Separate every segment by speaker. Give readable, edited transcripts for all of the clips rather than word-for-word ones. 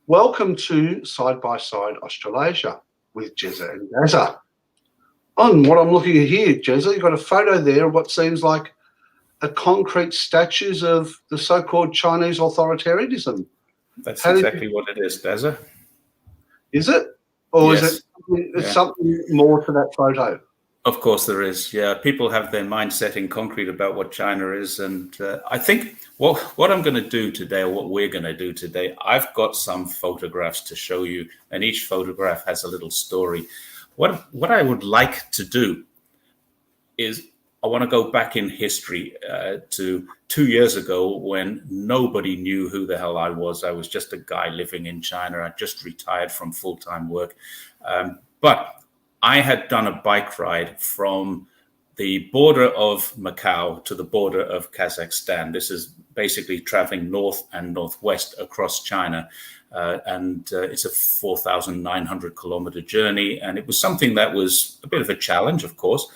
Speaker 1: Welcome to Side by Side Australasia with Jezza and Dazza. On what I'm looking at here, Jezza, you've got a photo there of what seems like a concrete statues of the so-called Chinese authoritarianism.
Speaker 2: That's exactly what it is, Dazza.
Speaker 1: Is it? Or
Speaker 2: Yes.
Speaker 1: is it something more to that photo?
Speaker 2: Of course there is. Yeah, people have their mindset in concrete about what China is. And I think what I'm going to do today, or what we're going to do today, I've got some photographs to show you, and each photograph has a little story. What I would like to do is I want to go back in history to 2 years ago when nobody knew who the hell I was. I was just a guy living in China. I just retired from full-time work. But I had done a bike ride from the border of Macau to the border of Kazakhstan. This is basically traveling north and northwest across China. And it's a 4,900 kilometer journey. And it was something that was a bit of a challenge, of course,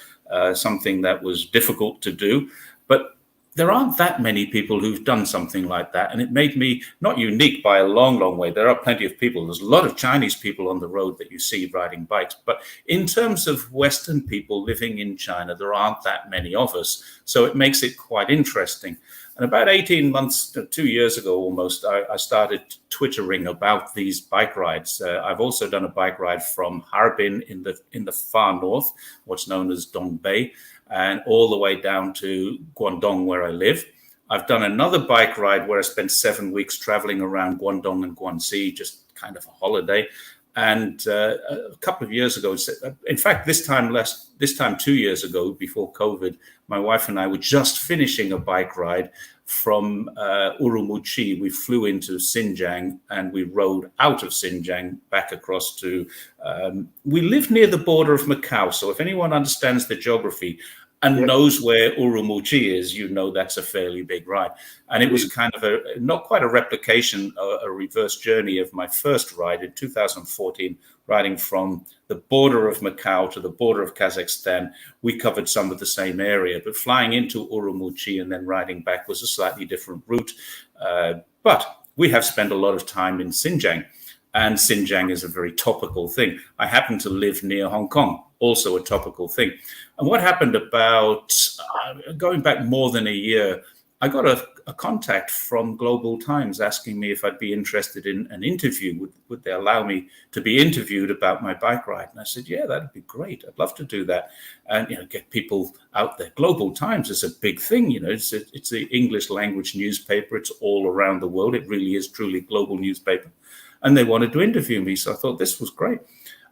Speaker 2: something that was difficult to do. But there aren't that many people who've done something like that. And it made me not unique by a long, long way. There are plenty of people. There's a lot of Chinese people on the road that you see riding bikes. But in terms of Western people living in China, there aren't that many of us. So it makes it quite interesting. And about 18 months, 2 years ago almost, I started twittering about these bike rides. I've also done a bike ride from Harbin in the far north, what's known as Dongbei, and all the way down to Guangdong, where I live. I've done another bike ride where I spent 7 weeks traveling around Guangdong and Guangxi, just kind of a holiday. And a couple of years ago, in fact, this time 2 years ago, before COVID, my wife and I were just finishing a bike ride from Urumqi. We flew into Xinjiang and we rode out of Xinjiang back across to. We live near the border of Macau, so if anyone understands the geography and knows where Urumqi is, you know that's a fairly big ride. And it was kind of not quite a replication, a reverse journey of my first ride in 2014, riding from the border of Macau to the border of Kazakhstan. We covered some of the same area, but flying into Urumqi and then riding back was a slightly different route. But we have spent a lot of time in Xinjiang. And Xinjiang is a very topical thing. I happen to live near Hong Kong, also a topical thing. And what happened about going back more than a year, I got a contact from Global Times asking me if I'd be interested in an interview. Would they allow me to be interviewed about my bike ride? And I said, yeah, that'd be great. I'd love to do that. And, get people out there. Global Times is a big thing. It's the English language newspaper. It's all around the world. It really is truly a global newspaper. And they wanted to interview me. So I thought this was great.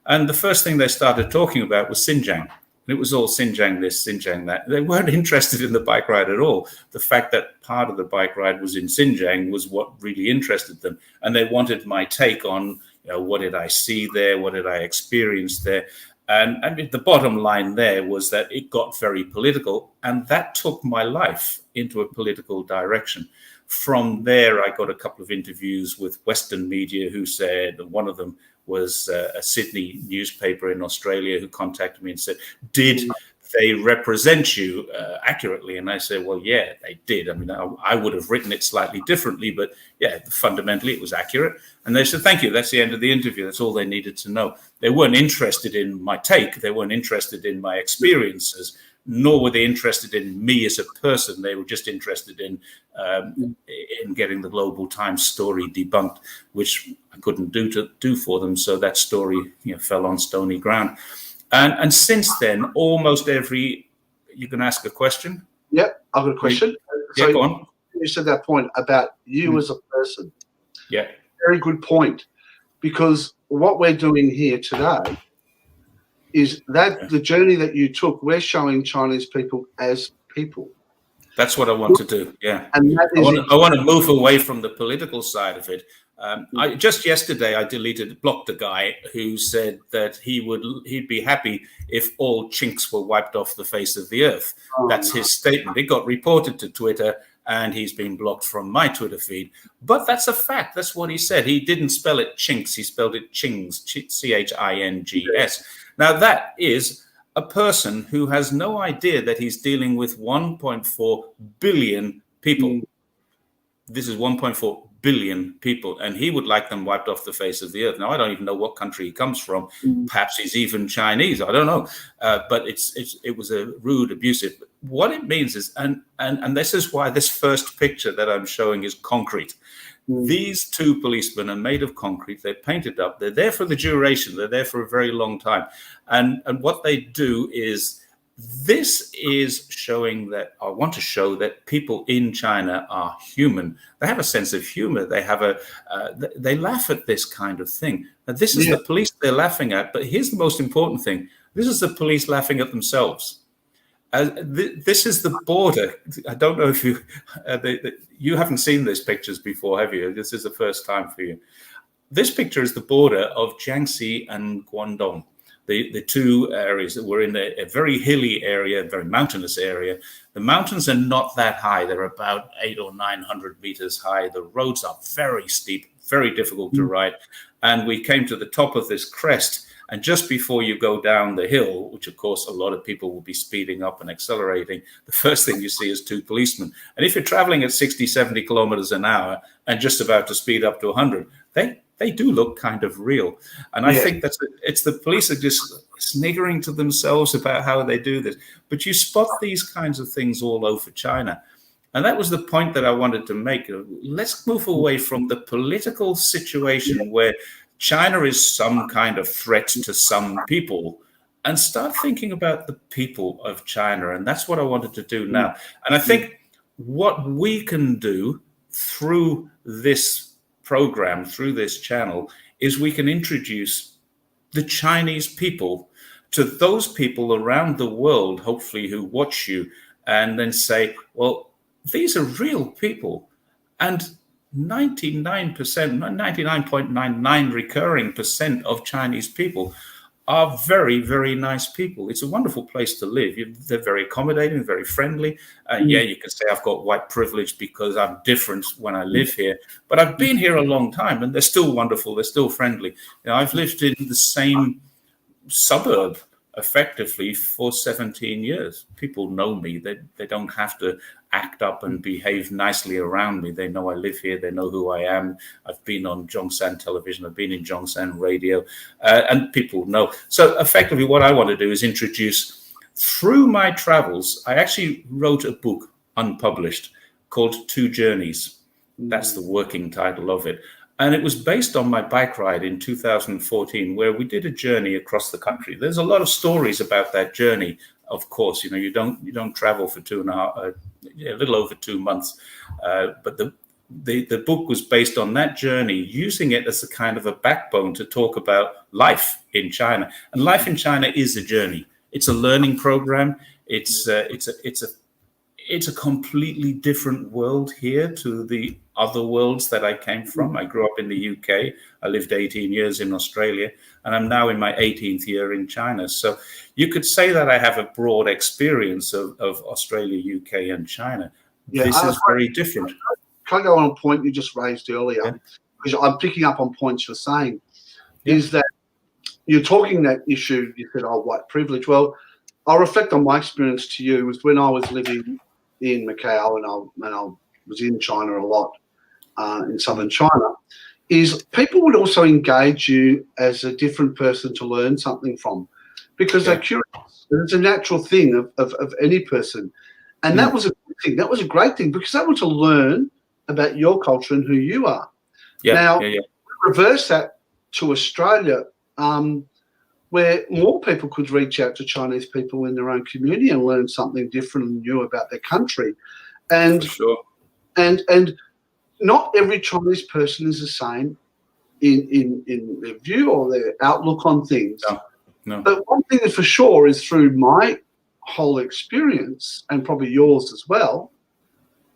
Speaker 2: And the first thing they started talking about was Xinjiang. And it was all Xinjiang this, Xinjiang that. They weren't interested in the bike ride at all. The fact that part of the bike ride was in Xinjiang was what really interested them. And they wanted my take on, what did I see there? What did I experience there? And I mean, the bottom line there was that it got very political. And that took my life into a political direction. From there, I got a couple of interviews with Western media who said, one of them was a Sydney newspaper in Australia who contacted me and said, did they represent you accurately? And I said, well, yeah, they did. I mean, I would have written it slightly differently, but yeah, fundamentally it was accurate. And they said, thank you. That's the end of the interview. That's all they needed to know. They weren't interested in my take. They weren't interested in my experiences, nor were they interested in me as a person. They were just interested in getting the Global Times story debunked, which I couldn't do for them. So that story fell on stony ground. And since then, almost every... You can ask a question?
Speaker 1: Yep, I've got a question.
Speaker 2: Yeah, go on.
Speaker 1: You said that point about you as a person.
Speaker 2: Yeah.
Speaker 1: Very good point. Because what we're doing here today is that the journey that you took, we're showing Chinese people as people.
Speaker 2: That's what I want to do. Yeah,
Speaker 1: and that is
Speaker 2: I want to move away from the political side of it. Just yesterday, I blocked a guy who said that he'd be happy if all chinks were wiped off the face of the earth. That's his statement. It got reported to Twitter, and he's been blocked from my Twitter feed. But that's a fact. That's what he said. He didn't spell it chinks. He spelled it chings, Chings. Now, that is a person who has no idea that he's dealing with 1.4 billion people. This is 1.4 billion people, and he would like them wiped off the face of the earth. Now, I don't even know what country he comes from. Perhaps he's even Chinese. I don't know. But it was a rude, abusive. What it means is, and this is why this first picture that I'm showing is concrete. These two policemen are made of concrete. They're painted up. They're there for the duration. They're there for a very long time. And what they do is, this is showing that, I want to show that people in China are human. They have a sense of humor. They have they laugh at this kind of thing. And this is the police they're laughing at. But here's the most important thing. This is the police laughing at themselves. This is the border. I don't know if you haven't seen these pictures before, have you? This is the first time for you. This picture is the border of Jiangxi and Guangdong. The two areas that were in a very hilly area, very mountainous area. The mountains are not that high. They're about 800 or 900 meters high. The roads are very steep, very difficult to ride. And we came to the top of this crest. And just before you go down the hill, which of course a lot of people will be speeding up and accelerating, the first thing you see is two policemen. And if you're traveling at 60, 70 kilometers an hour and just about to speed up to 100, they do look kind of real. And I think it's the police are just sniggering to themselves about how they do this. But you spot these kinds of things all over China. And that was the point that I wanted to make. Let's move away from the political situation where China is some kind of threat to some people and start thinking about the people of China. And that's what I wanted to do now. And I think what we can do through this program, through this channel, is we can introduce the Chinese people to those people around the world, hopefully, who watch you, and then say, well, these are real people. And 99.99 recurring percent of Chinese people are very, very nice people. It's a wonderful place to live. They're very accommodating, very friendly. Yeah, you can say I've got white privilege because I'm different when I live here, but I've been here a long time and they're still wonderful. They're still friendly. I've lived in the same suburb effectively for 17 years. People know me. They don't have to act up and behave nicely around me. They know I live here. They know who I am. I've been on Zhongshan television. I've been in Zhongshan radio, and people know. So effectively what I want to do is introduce, through my travels, I actually wrote a book, unpublished, called Two Journeys. That's the working title of it. And it was based on my bike ride in 2014, where we did a journey across the country. There's a lot of stories about that journey. Of course, you don't travel for a little over 2 months. But the book was based on that journey, using it as a kind of a backbone to talk about life in China. And life in China is a journey. It's a learning program. It's a completely different world here to the other worlds that I came from. I grew up in the UK. I lived 18 years in Australia, and I'm now in my 18th year in China. So you could say that I have a broad experience of Australia, UK, and China. Yeah, this is very different.
Speaker 1: Can I go on a point you just raised earlier? Because I'm picking up on points you're saying, is that you're talking that issue, you said, white privilege. Well, I'll reflect on my experience to you was when I was living in Macau and I was in China a lot, in southern China, is people would also engage you as a different person to learn something from, because they're curious. It's a natural thing of any person. And that was a good thing. That was a great thing, because they want to learn about your culture and who you are. Now, reverse that to Australia, where more people could reach out to Chinese people in their own community and learn something different and new about their country. And and not every Chinese person is the same in their view or their outlook on things.
Speaker 2: No.
Speaker 1: But one thing for sure is, through my whole experience, and probably yours as well,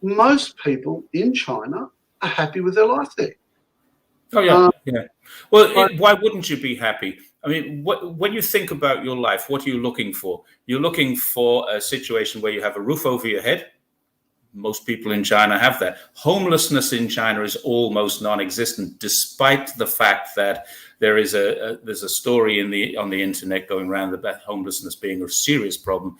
Speaker 1: most people in China are happy with their life there.
Speaker 2: Oh, yeah. Well, why wouldn't you be happy? I mean, when you think about your life, what are you looking for? You're looking for a situation where you have a roof over your head. Most people in China have that. Homelessness in China is almost non-existent, despite the fact that there's a story on the internet going around about homelessness being a serious problem.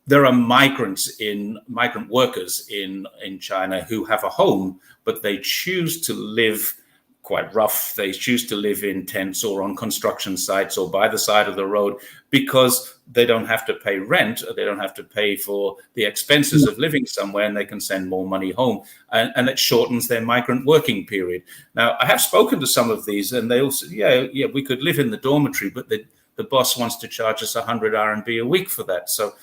Speaker 2: there are migrant workers in China who have a home, but they choose to live quite rough. They choose to live in tents or on construction sites or by the side of the road because they don't have to pay rent, or they don't have to pay for the expenses of living somewhere, and they can send more money home. And it shortens their migrant working period. Now, I have spoken to some of these, and they all say, yeah, we could live in the dormitory, but the boss wants to charge us 100 RMB a week for that. So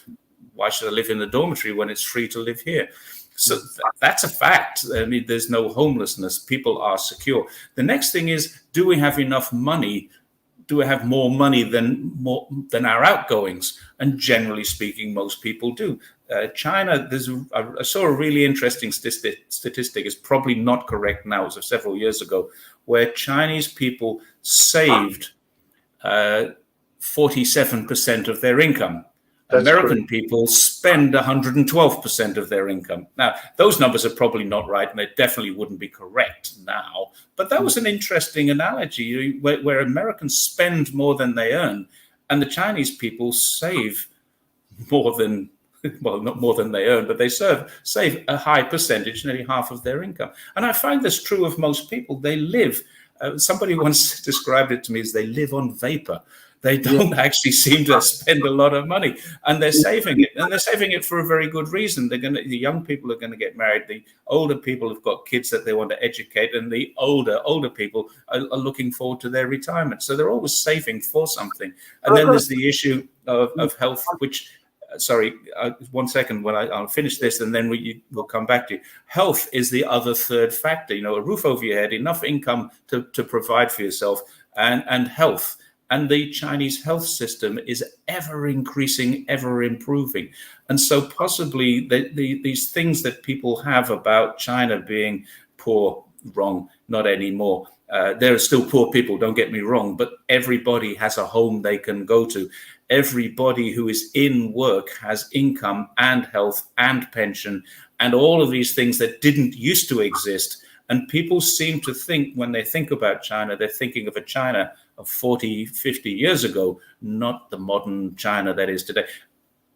Speaker 2: why should I live in the dormitory when it's free to live here? So that's a fact. I mean, there's no homelessness. People are secure. The next thing is, do we have enough money? Do we have more money than our outgoings? And generally speaking, most people do. China, I saw a really interesting statistic. It's probably not correct now. It was several years ago, where Chinese people saved 47% of their income. That's American correct. People spend 112% of their income. Now, those numbers are probably not right, and they definitely wouldn't be correct now. But that was an interesting analogy where Americans spend more than they earn, and the Chinese people save more than, well, not more than they earn, but they save a high percentage, nearly half of their income. And I find this true of most people. They live, somebody once described it to me as they live on vapor. They don't actually seem to spend a lot of money, and they're saving it, and they're saving it for a very good reason. The young people are going to get married. The older people have got kids that they want to educate, and the older people are looking forward to their retirement. So they're always saving for something. And then there's the issue of health, which, sorry, 1 second, when I'll finish this, and then we'll come back to you. Health is the other third factor. A roof over your head, enough income to provide for yourself, and health. And the Chinese health system is ever increasing, ever improving. And so possibly these things that people have about China being poor, wrong, not anymore. There are still poor people, don't get me wrong, but everybody has a home they can go to. Everybody who is in work has income and health and pension and all of these things that didn't used to exist. And people seem to think, when they think about China, they're thinking of a China of 40, 50 years ago, not the modern China that is today.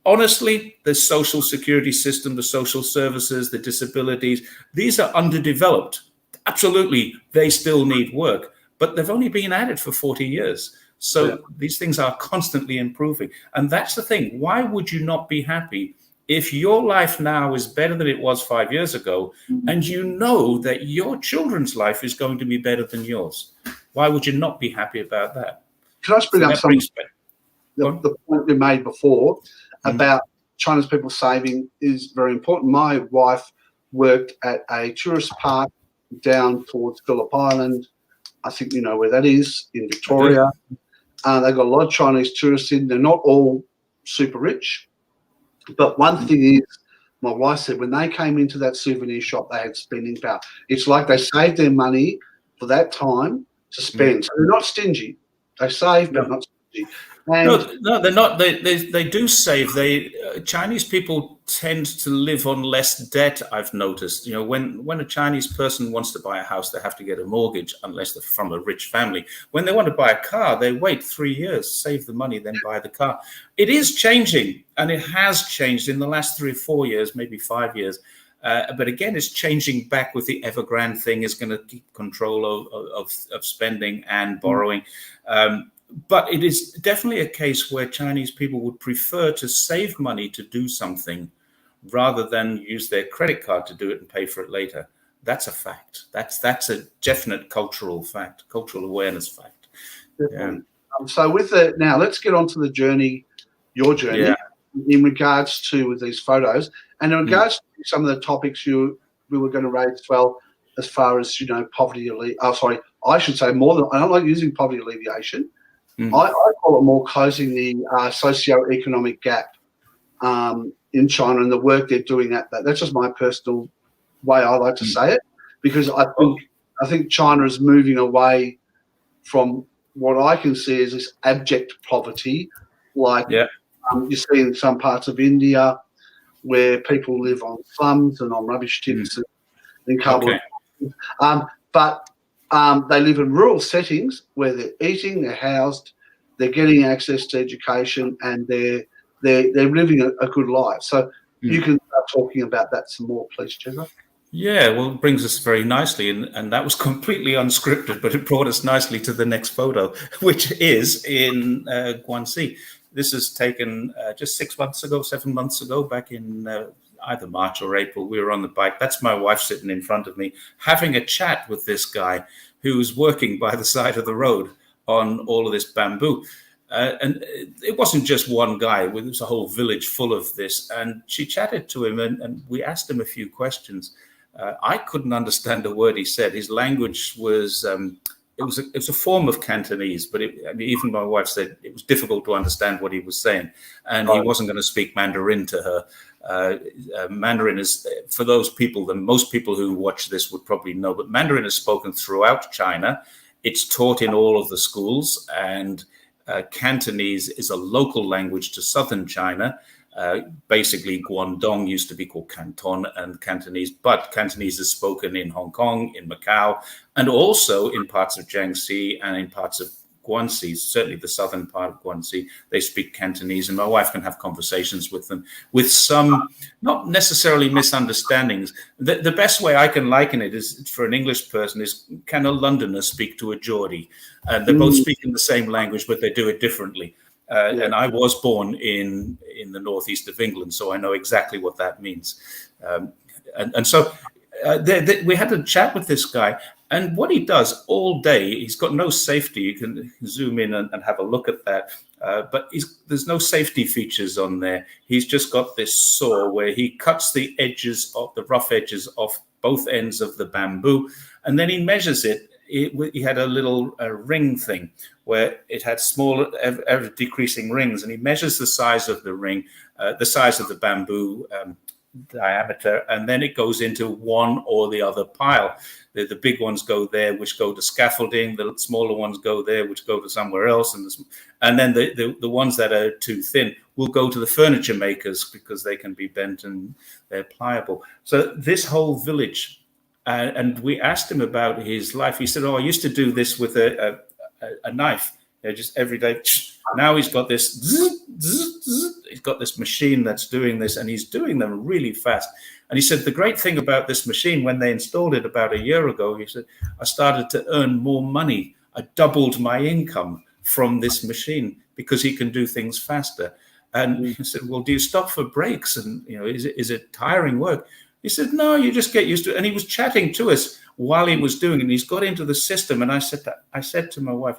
Speaker 2: Honestly, the social security system, the social services, the disabilities, these are underdeveloped. Absolutely, they still need work, but they've only been at it for 40 years. So these things are constantly improving. And that's the thing. Why would you not be happy if your life now is better than it was 5 years ago, and you know that your children's life is going to be better than yours? Why would you not be happy about that?
Speaker 1: Can I just bring up the point you made before about China's people saving is very important. My wife worked at a tourist park down towards Phillip Island. I think you know where that is, in Victoria. They've got a lot of Chinese tourists in. They're not all super rich. But one thing is, my wife said when they came into that souvenir shop, they had spending power. It's like they saved their money for that time to spend. So they're not stingy. They save, but not stingy. And
Speaker 2: no, they're not. They do save. Chinese people tend to live on less debt. I've noticed. When a Chinese person wants to buy a house, they have to get a mortgage, unless they're from a rich family. When they want to buy a car, they wait 3 years, save the money, then buy the car. It is changing, and it has changed in the last 3 or 4 years, maybe 5 years. But again, it's changing back with the Evergrande thing. Is going to keep control of spending and borrowing. But it is definitely a case where Chinese people would prefer to save money to do something rather than use their credit card to do it and pay for it later. That's a fact. That's a definite cultural fact, cultural awareness fact.
Speaker 1: So now let's get on to the journey, your journey, in regards to these photos, and in regards to some of the topics we were going to raise as well, as far as poverty. I should say more than I don't like using poverty alleviation. I call it more closing the Socio Economic Gap in China and the work they're doing at that. That's just my personal way I like to say it, because I think China is moving away from what I can see as this abject poverty, like you see in some parts of India where people live on slums and on rubbish tips and cardboard. But they live in rural settings where they're eating, they're housed, they're getting access to education, and they're they're living a good life. So you can start talking about that some more, please, Jezza.
Speaker 2: Yeah, well, it brings us very nicely, and that was completely unscripted, but it brought us nicely to the next photo, which is in Guangxi. This is taken just 6 months ago, 7 months ago, back in either March or April. We were on the bike. That's my wife sitting in front of me, having a chat with this guy who's working by the side of the road on all of this bamboo. And it wasn't just one guy, it was a whole village full of this. And she chatted to him, and we asked him a few questions. I couldn't understand a word he said. His language was it was a form of Cantonese, but even my wife said it was difficult to understand what he was saying, and he wasn't going to speak Mandarin to her. Mandarin is, for those people, the most people who watch this would probably know, but Mandarin is spoken throughout China. It's taught in all of the schools, and Cantonese is a local language to southern China. Basically, Guangdong used to be called Canton and Cantonese, but Cantonese is spoken in Hong Kong, in Macau, and also in parts of Jiangxi and in parts of Guangxi, certainly the southern part of Guangxi. They speak Cantonese, and my wife can have conversations with them with some, not necessarily misunderstandings. The best way I can liken it is, for an English person, is, can a Londoner speak to a Geordie? They're both speaking the same language, but they do it differently. And I was born in the northeast of England, so I know exactly what that means. So we had a chat with this guy, and what he does all day, he's got no safety. You can zoom in and have a look at that, but there's no safety features on there. He's just got this saw where he cuts the edges of the rough edges off both ends of the bamboo, and then he measures it. He had a little ring thing where it had small, ever decreasing rings, and he measures the size of the ring, the size of the bamboo diameter, and then it goes into one or the other pile. The big ones go there, which go to scaffolding. The smaller ones go there, which go to somewhere else, and then the ones that are too thin will go to the furniture makers because they can be bent and they're pliable. So this whole village. And we asked him about his life. He said, "Oh, I used to do this with a knife, just every day." Now he's got this. He's got this machine that's doing this, and he's doing them really fast. And he said the great thing about this machine, when they installed it about a year ago, he said, I started to earn more money. I doubled my income from this machine because he can do things faster. And he said, "Well, do you stop for breaks? And is it tiring work?" He said, "No, you just get used to it." And he was chatting to us while he was doing it. And he's got into the system. And I said to my wife,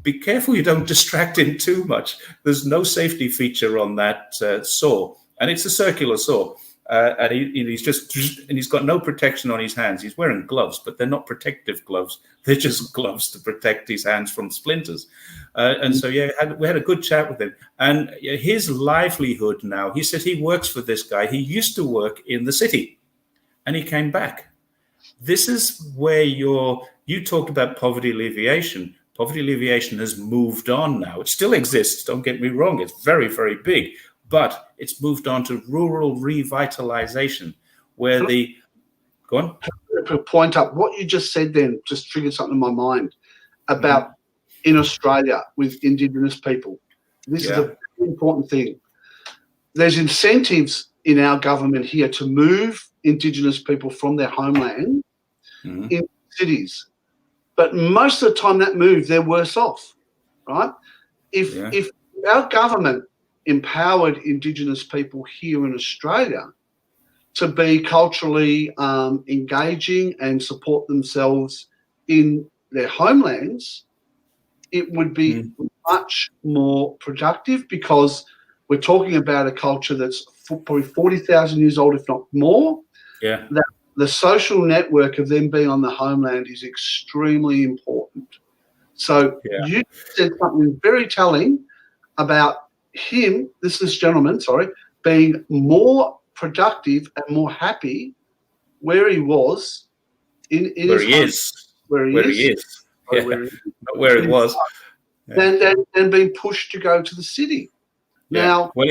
Speaker 2: "Be careful you don't distract him too much. There's no safety feature on that saw. And it's a circular saw. And he's got no protection on his hands. He's wearing gloves, but they're not protective gloves. They're just gloves to protect his hands from splinters." So we had a good chat with him. And his livelihood now, he said he works for this guy. He used to work in the city, and he came back. This is where you talked about poverty alleviation. Poverty alleviation has moved on now. It still exists, don't get me wrong. It's very, very big. But it's moved on to rural revitalization, where go on.
Speaker 1: To point up what you just said then just triggered something in my mind about in Australia with Indigenous people. This is a very important thing. There's incentives in our government here to move Indigenous people from their homeland in cities. But most of the time that move, they're worse off, right? If our government empowered Indigenous people here in Australia to be culturally engaging and support themselves in their homelands, it would be much more productive, because we're talking about a culture that's probably 40,000 years old, if not more.
Speaker 2: Yeah.
Speaker 1: That the social network of them being on the homeland is extremely important. So you said something very telling about this gentleman, being more productive and more happy where he was in
Speaker 2: where he is. Where he is. Not where he was.
Speaker 1: And being pushed to go to the city. Now,
Speaker 2: well,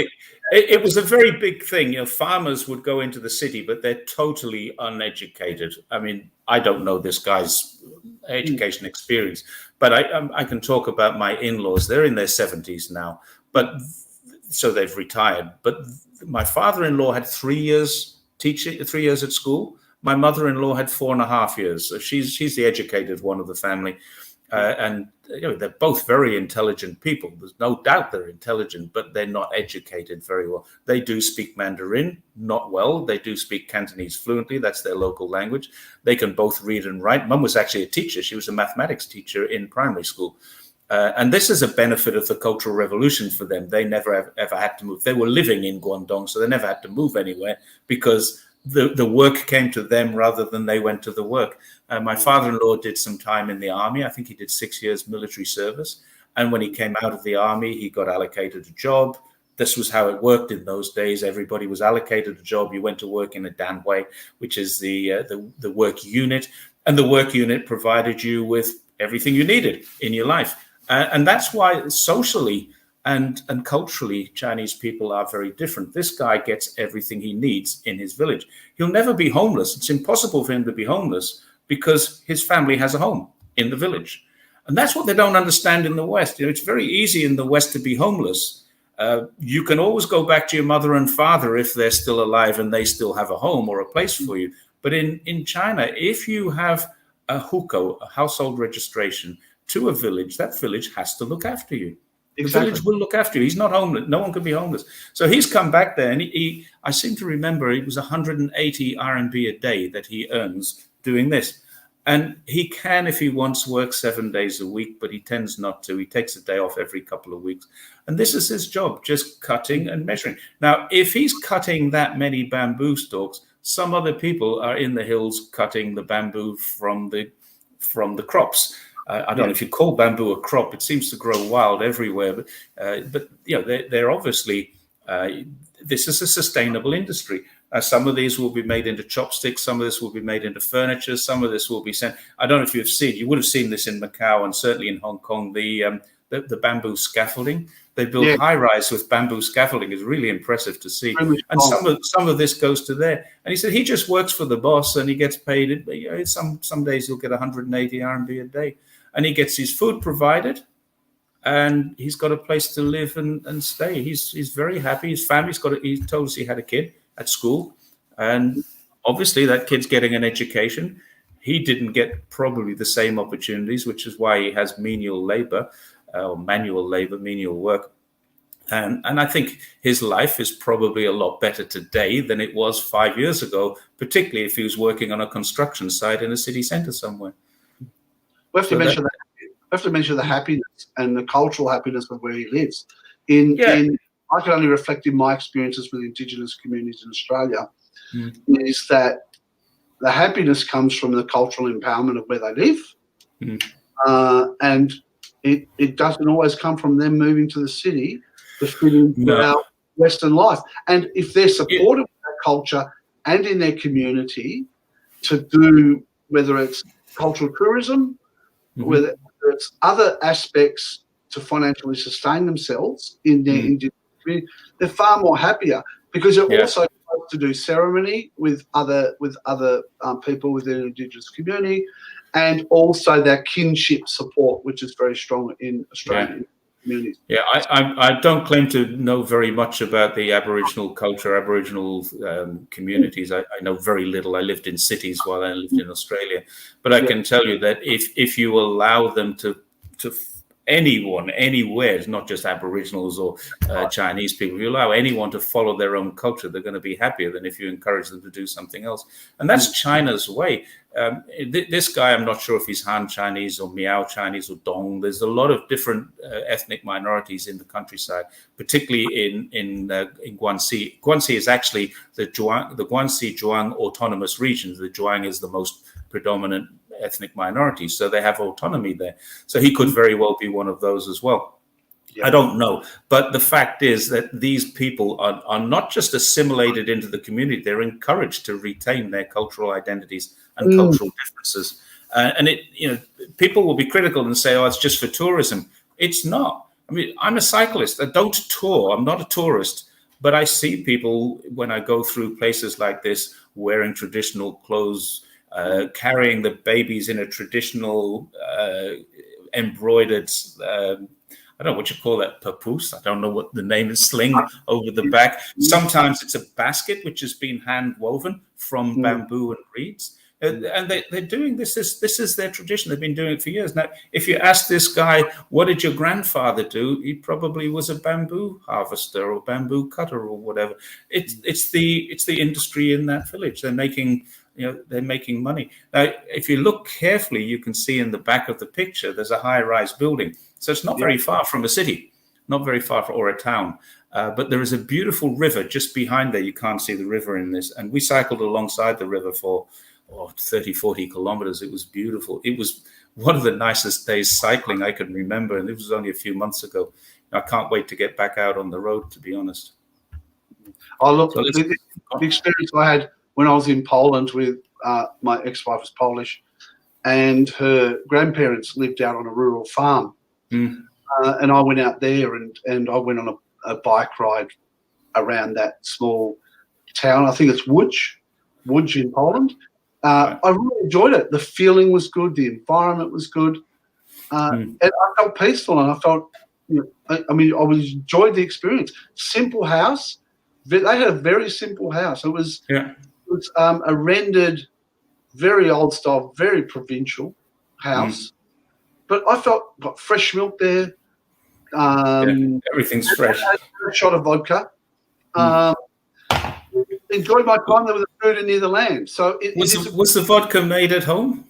Speaker 2: it was a very big thing. Farmers would go into the city, but they're totally uneducated. I mean, I don't know this guy's education experience, but I can talk about my in-laws. They're in their 70s now, but so they've retired. But my father-in-law had 3 years teaching, 3 years at school. My mother-in-law had 4.5 years. So she's the educated one of the family. And they're both very intelligent people. There's no doubt they're intelligent, but they're not educated very well. They do speak Mandarin, not well. They do speak Cantonese fluently. That's their local language. They can both read and write. Mum was actually a teacher. She was a mathematics teacher in primary school. And this is a benefit of the Cultural Revolution for them. They never ever had to move. They were living in Guangdong, so they never had to move anywhere because the work came to them rather than they went to the work. My father-in-law did some time in the army. I think he did 6 years military service. And when he came out of the army, he got allocated a job. This was how it worked in those days. Everybody was allocated a job. You went to work in a danwei, which is the work unit. And the work unit provided you with everything you needed in your life. And that's why socially and culturally, Chinese people are very different. This guy gets everything he needs in his village. He'll never be homeless. It's impossible for him to be homeless because his family has a home in the village. And that's what they don't understand in the West. It's very easy in the West to be homeless. You can always go back to your mother and father if they're still alive and they still have a home or a place for you. But in China, if you have a hukou, a household registration, to a village, that village has to look after you. The village will look after you. He's not homeless. No one can be homeless. So he's come back there, and I seem to remember it was 180 RMB a day that he earns doing this. And he can, if he wants, work 7 days a week, but he tends not to. He takes a day off every couple of weeks. And this is his job, just cutting and measuring. Now, if he's cutting that many bamboo stalks, some other people are in the hills cutting the bamboo from the crops. I don't know if you call bamboo a crop. It seems to grow wild everywhere. But they're obviously, this is a sustainable industry. Some of these will be made into chopsticks. Some of this will be made into furniture. Some of this will be sent. I don't know if you would have seen this in Macau and certainly in Hong Kong, the bamboo scaffolding. They build high-rise with bamboo scaffolding. It's really impressive to see. And some of this goes to there. And he said he just works for the boss and he gets paid. Some days he'll get 180 RMB a day. And he gets his food provided, and he's got a place to live and stay. He's very happy. His family's he told us he had a kid at school, and obviously that kid's getting an education. He didn't get probably the same opportunities, which is why he has menial labor, or manual labor, menial work. And I think his life is probably a lot better today than it was 5 years ago, particularly if he was working on a construction site in a city centre somewhere.
Speaker 1: We have to mention the happiness and the cultural happiness of where he lives. I can only reflect in my experiences with Indigenous communities in Australia, is that the happiness comes from the cultural empowerment of where they live, and it doesn't always come from them moving to the city to fit into our Western life. And if they're supported with that culture and in their community to do, whether it's cultural tourism, whether it's other aspects to financially sustain themselves in their Indigenous community, they're far more happier because they're also supposed to do ceremony with other people within the Indigenous community, and also that kinship support, which is very strong in Australian communities.
Speaker 2: Yeah, I don't claim to know very much about the Aboriginal culture, Aboriginal communities. I know very little. I lived in cities while I lived in Australia. But I can tell you that if you allow them to anyone, anywhere, it's not just Aboriginals or Chinese people, if you allow anyone to follow their own culture, they're going to be happier than if you encourage them to do something else. And that's China's way. This guy, I'm not sure if he's Han Chinese or Miao Chinese or Dong. There's a lot of different ethnic minorities in the countryside, particularly in Guangxi. Guangxi is actually the Guangxi Zhuang autonomous region. The Zhuang is the most predominant ethnic minority, so they have autonomy there. So he could very well be one of those as well. I don't know. But the fact is that these people are not just assimilated into the community, they're encouraged to retain their cultural identities and cultural differences. And people will be critical and say, oh, it's just for tourism. It's not. I mean, I'm a cyclist. I don't tour. I'm not a tourist. But I see people when I go through places like this wearing traditional clothes, carrying the babies in a traditional embroidered I don't know what you call that, papoose. I don't know what the name is, sling over the back. Sometimes it's a basket which has been hand woven from bamboo and reeds. And they're doing this. This is their tradition. They've been doing it for years. Now, if you ask this guy, what did your grandfather do? He probably was a bamboo harvester or bamboo cutter or whatever. It's the industry in that village. They're making money. Now, if you look carefully, you can see in the back of the picture there's a high-rise building. So it's not very far from a city, not very far from, or a town. But there is a beautiful river just behind there. You can't see the river in this. And we cycled alongside the river for 30, 40 kilometers. It was beautiful. It was one of the nicest days cycling I can remember. And it was only a few months ago. I can't wait to get back out on the road, to be honest.
Speaker 1: Oh, look, the experience I had when I was in Poland with my ex-wife was Polish, and her grandparents lived out on a rural farm. And I went out there and I went on a bike ride around that small town. I think it's Łódź in Poland. I really enjoyed it. The feeling was good. The environment was good. And I felt peaceful, and I felt, I enjoyed the experience. Simple house. They had a very simple house. It was a rendered, very old style, very provincial house. But I got fresh milk there.
Speaker 2: Everything's fresh.
Speaker 1: A shot of vodka. Enjoyed my time there with the food and near the land. So
Speaker 2: was the vodka made at home?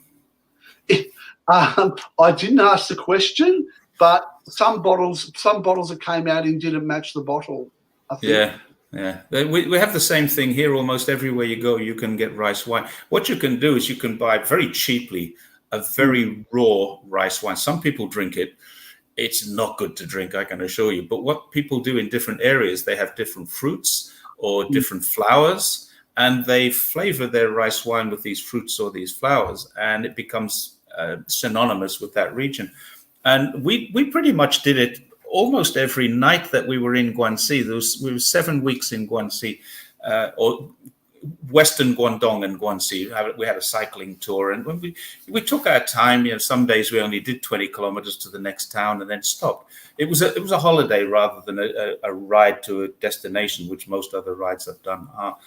Speaker 1: I didn't ask the question, but some bottles that came out in didn't match the bottle, I think.
Speaker 2: Yeah. We have the same thing here. Almost everywhere you go, you can get rice wine. What you can do is you can buy very cheaply a very raw rice wine. Some people drink it. It's not good to drink, I can assure you. But what people do in different areas, they have different fruits or different flowers, and they flavor their rice wine with these fruits or these flowers, and it becomes synonymous with that region. And we pretty much did it almost every night that we were in Guangxi. We were 7 weeks in Guangxi, or Western Guangdong and Guangxi. We had a cycling tour, and when we took our time. Some days we only did 20 kilometers to the next town and then stopped. It was a holiday rather than a ride to a destination, which most other rides I've done are.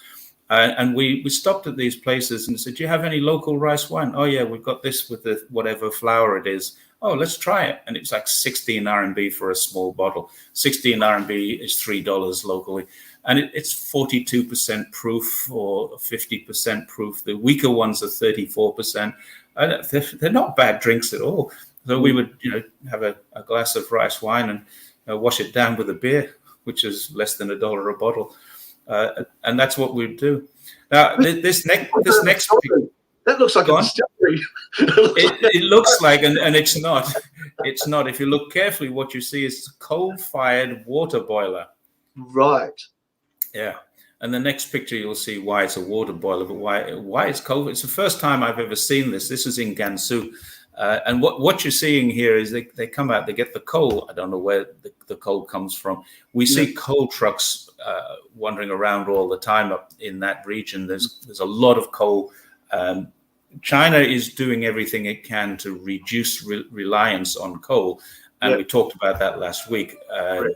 Speaker 2: And we stopped at these places and said, "Do you have any local rice wine?" "Oh yeah, we've got this with the whatever flour it is." "Oh, let's try it." And it's like 16 RMB for a small bottle. 16 RMB is $3 locally. And it's 42% proof or 50% proof. The weaker ones are 34%. And they're not bad drinks at all. So we would, have a glass of rice wine and wash it down with a beer, which is less than $1 a bottle. And that's what we'd do. Now, this next
Speaker 1: that looks like a distillery.
Speaker 2: It looks like, and it's not. It's not. If you look carefully, what you see is a coal-fired water boiler.
Speaker 1: Right.
Speaker 2: Yeah. And the next picture, you'll see why it's a water boiler, but why it's coal. It's the first time I've ever seen this. This is in Gansu. And what you're seeing here is they come out, they get the coal. I don't know where the coal comes from. We see coal trucks wandering around all the time up in that region. There's a lot of coal. China is doing everything it can to reduce reliance on coal. And we talked about that last week.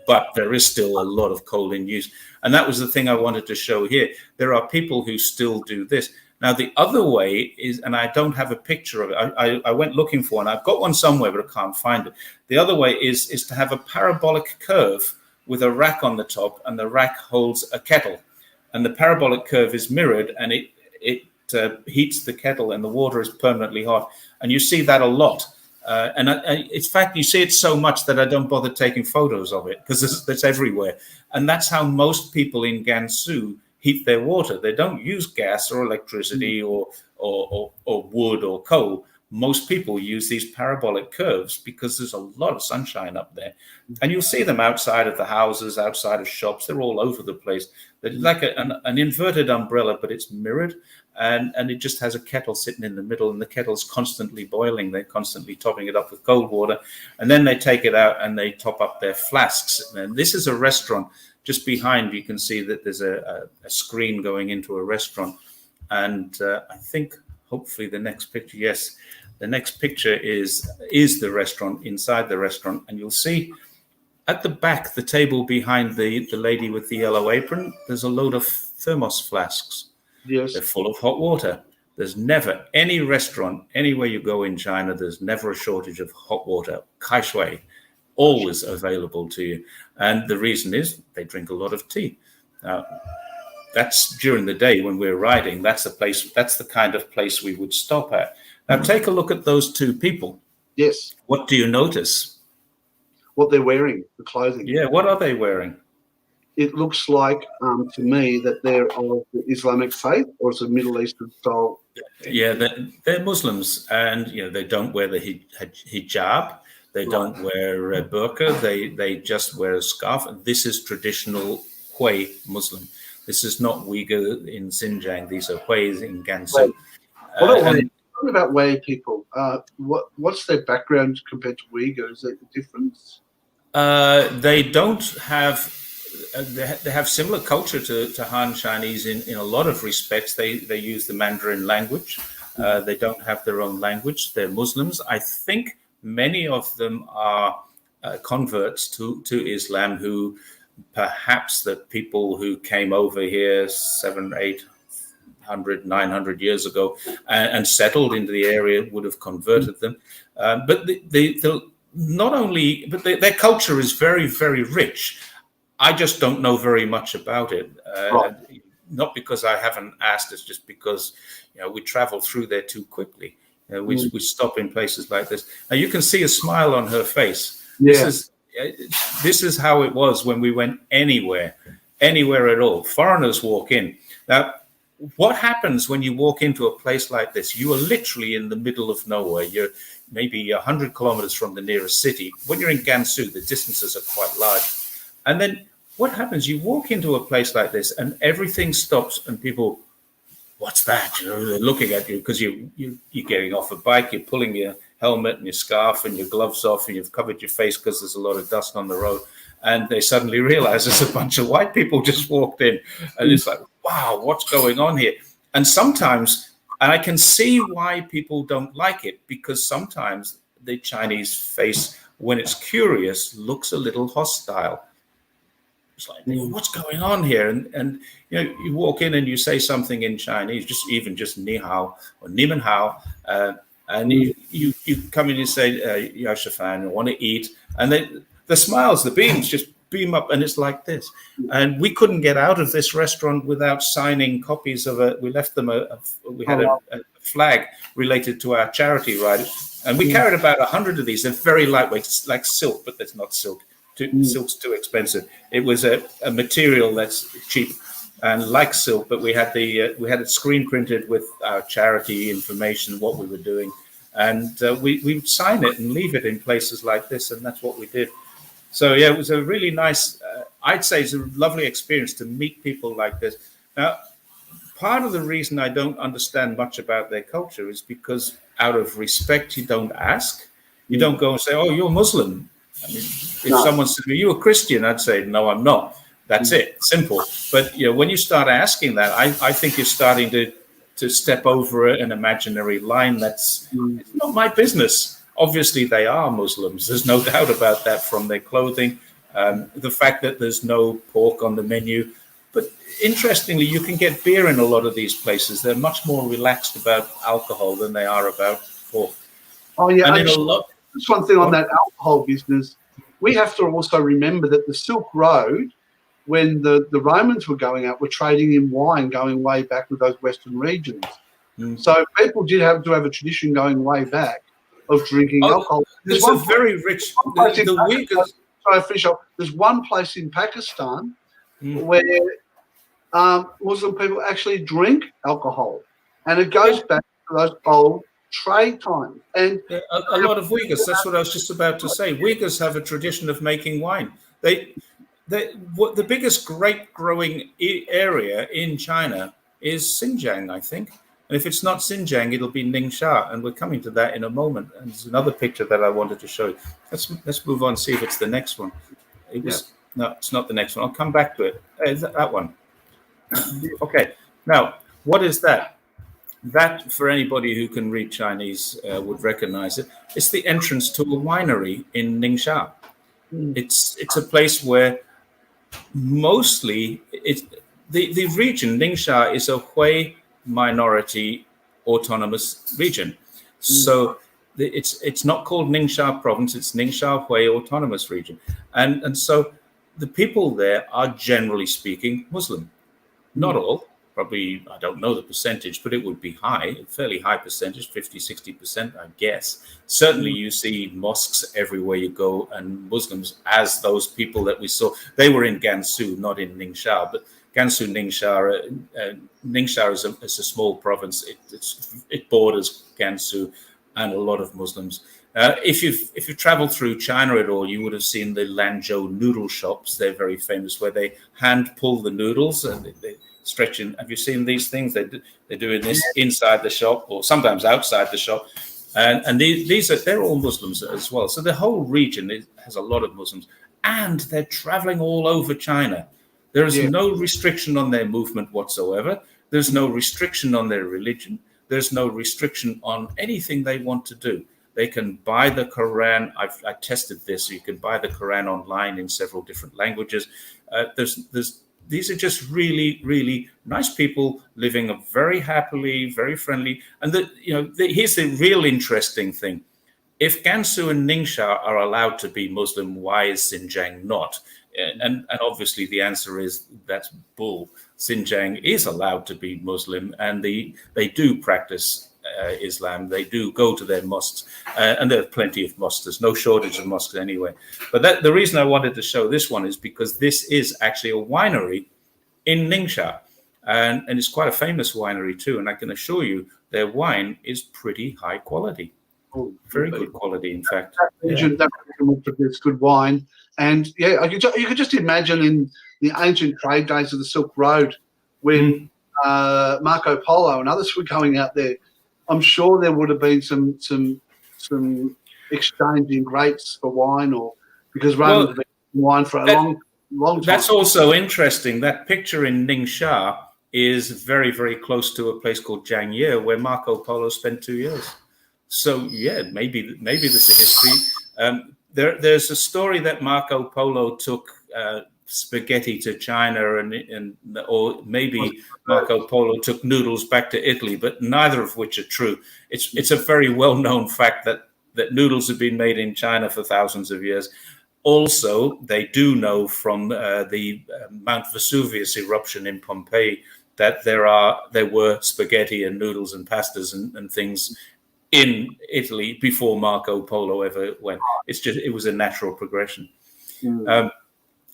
Speaker 2: But there is still a lot of coal in use. And that was the thing I wanted to show here. There are people who still do this. Now, the other way is, and I don't have a picture of it. I went looking for one. I've got one somewhere, but I can't find it. The other way is to have a parabolic curve with a rack on the top, and the rack holds a kettle. And the parabolic curve is mirrored, and it heats the kettle, and the water is permanently hot. And you see that a lot. In fact, you see it so much that I don't bother taking photos of it because it's everywhere. And that's how most people in Gansu heat their water. They don't use gas or electricity or wood or coal. Most people use these parabolic curves because there's a lot of sunshine up there. And you'll see them outside of the houses, outside of shops. They're all over the place. They're like an inverted umbrella, but it's mirrored. And it just has a kettle sitting in the middle, and the kettle's constantly boiling. They're constantly topping it up with cold water. And then they take it out and they top up their flasks. And this is a restaurant. Just behind, you can see that there's a screen going into a restaurant. And I think hopefully the next picture, yes, the next picture is the restaurant, inside the restaurant. And you'll see at the back, the table behind the lady with the yellow apron, there's a load of thermos flasks.
Speaker 1: Yes.
Speaker 2: They're full of hot water. There's never any restaurant, anywhere you go in China, there's never a shortage of hot water. Kai shui, always available to you. And the reason is they drink a lot of tea. Now, that's during the day when we're riding. That's the kind of place we would stop at. Now, take a look at those two people.
Speaker 1: Yes.
Speaker 2: What do you notice?
Speaker 1: What they're wearing, the clothing.
Speaker 2: Yeah, what are they wearing?
Speaker 1: It looks like, to me, that they're of the Islamic faith, or it's a Middle Eastern style.
Speaker 2: Yeah, they're Muslims, and they don't wear the hijab. They don't wear a burqa. They just wear a scarf. This is traditional Hui Muslim. This is not Uyghur in Xinjiang. These are Huis in Gansu.
Speaker 1: Talking about Hui people, what's their background compared to Uyghur? Is there a difference?
Speaker 2: They don't have. They have similar culture to Han Chinese in a lot of respects. They use the Mandarin language. They don't have their own language. They're Muslims. I think many of them are converts to Islam, who perhaps the people who came over here 700, 800, 900 years ago and settled into the area would have converted them. But their culture is very, very rich. I just don't know very much about it. Not because I haven't asked, it's just because we travel through there too quickly. We stop in places like this. Now you can see a smile on her face. Yeah. This is how it was when we went anywhere at all. Foreigners walk in. Now, what happens when you walk into a place like this? You are literally in the middle of nowhere. You're maybe 100 kilometers from the nearest city. When you're in Gansu, the distances are quite large. And then what happens? You walk into a place like this and everything stops and people, what's that? They're looking at you because you're getting off a bike, you're pulling your helmet and your scarf and your gloves off and you've covered your face because there's a lot of dust on the road. And they suddenly realize there's a bunch of white people just walked in. And it's like, wow, what's going on here? And sometimes, and I can see why people don't like it, because sometimes the Chinese face, when it's curious, looks a little hostile. It's like, what's going on here? And you walk in and you say something in Chinese, just ni hao or ni men hao, and you come in and say yao shifan, I want to eat, and the smiles, the beams just beam up, and it's like this. And we couldn't get out of this restaurant without signing copies of we left them we had a flag related to our charity ride, and we carried about 100 of these. They're very lightweight, it's like silk, but there's not silk. Silk's too expensive. It was a material that's cheap and like silk, but we had it screen printed with our charity information, what we were doing, and we would sign it and leave it in places like this, and that's what we did. So yeah, it was a really nice. I'd say it's a lovely experience to meet people like this. Now, part of the reason I don't understand much about their culture is because, out of respect, you don't ask. You don't go and say, "Oh, you're Muslim." I mean, if someone said, "Are you a Christian?" I'd say, "No, I'm not." That's it. Simple. But when you start asking that, I think you're starting to step over an imaginary line that's it's not my business. Obviously, they are Muslims. There's no doubt about that from their clothing, the fact that there's no pork on the menu. But interestingly, you can get beer in a lot of these places. They're much more relaxed about alcohol than they are about pork.
Speaker 1: Oh yeah. Just one thing on that alcohol business, we have to also remember that the Silk Road, when the Romans were going out, were trading in wine going way back with those Western regions. So people did have to have a tradition going way back of drinking alcohol.
Speaker 2: There's a very rich...
Speaker 1: There's one place in Pakistan where Muslim people actually drink alcohol, and it goes back to those old trade times. And
Speaker 2: a lot of Uyghurs, that's what I was just about to say. Uyghurs have a tradition of making wine. The biggest grape growing area in China is Xinjiang, I think. And if it's not Xinjiang, it'll be Ningxia, and we're coming to that in a moment. And there's another picture that I wanted to show you. Let's move on, see if it's the next one. No, it's not the next one. I'll come back to it. That one. Okay. Now, what is that? That, for anybody who can read Chinese, would recognize it. It's the entrance to a winery in Ningxia. It's a place where mostly the region Ningxia is a Hui minority autonomous region. So it's not called Ningxia province, it's Ningxia Hui autonomous region. And so the people there are generally speaking Muslim. Not all, probably, I don't know the percentage, but it would be high, fairly high percentage, 50, 60%, I guess. Certainly you see mosques everywhere you go, and Muslims, as those people that we saw, they were in Gansu, not in Ningxia, but Gansu, Ningxia is a small province. It borders Gansu and a lot of Muslims. If you've traveled through China at all, you would have seen the Lanzhou noodle shops. They're very famous, where they hand pull the noodles and they stretch in. Have you seen these things? They're doing this inside the shop or sometimes outside the shop. And they're all Muslims as well. So the whole region has a lot of Muslims, and they're traveling all over China. There is no restriction on their movement whatsoever. There's no restriction on their religion. There's no restriction on anything they want to do. They can buy the Quran. I tested this. So you can buy the Quran online in several different languages. These are just really, really nice people living very happily, very friendly. And here's the real interesting thing. If Gansu and Ningxia are allowed to be Muslim, why is Xinjiang not? And obviously the answer is that's bull. Xinjiang is allowed to be Muslim, and they do practice Islam. They do go to their mosques, and there are plenty of mosques. There's no shortage of mosques anyway. But the reason I wanted to show this one is because this is actually a winery in Ningxia, and it's quite a famous winery too. And I can assure you, their wine is pretty high quality, very good quality, in fact.
Speaker 1: That region produce good wine, and you could just imagine in the ancient trade days of the Silk Road when Marco Polo and others were going out there. I'm sure there would have been some exchanging grapes for wine, or because Rome had been wine for a long time.
Speaker 2: That's also interesting. That picture in Ningxia is very, very close to a place called Jiangye, where Marco Polo spent 2 years. So maybe there's a history. There's a story that Marco Polo took spaghetti to China, or maybe Marco Polo took noodles back to Italy, but neither of which are true. It's a very well-known fact that noodles have been made in China for thousands of years. Also, they do know from the Mount Vesuvius eruption in Pompeii that there were spaghetti and noodles and pastas and things in Italy before Marco Polo ever went. It was a natural progression.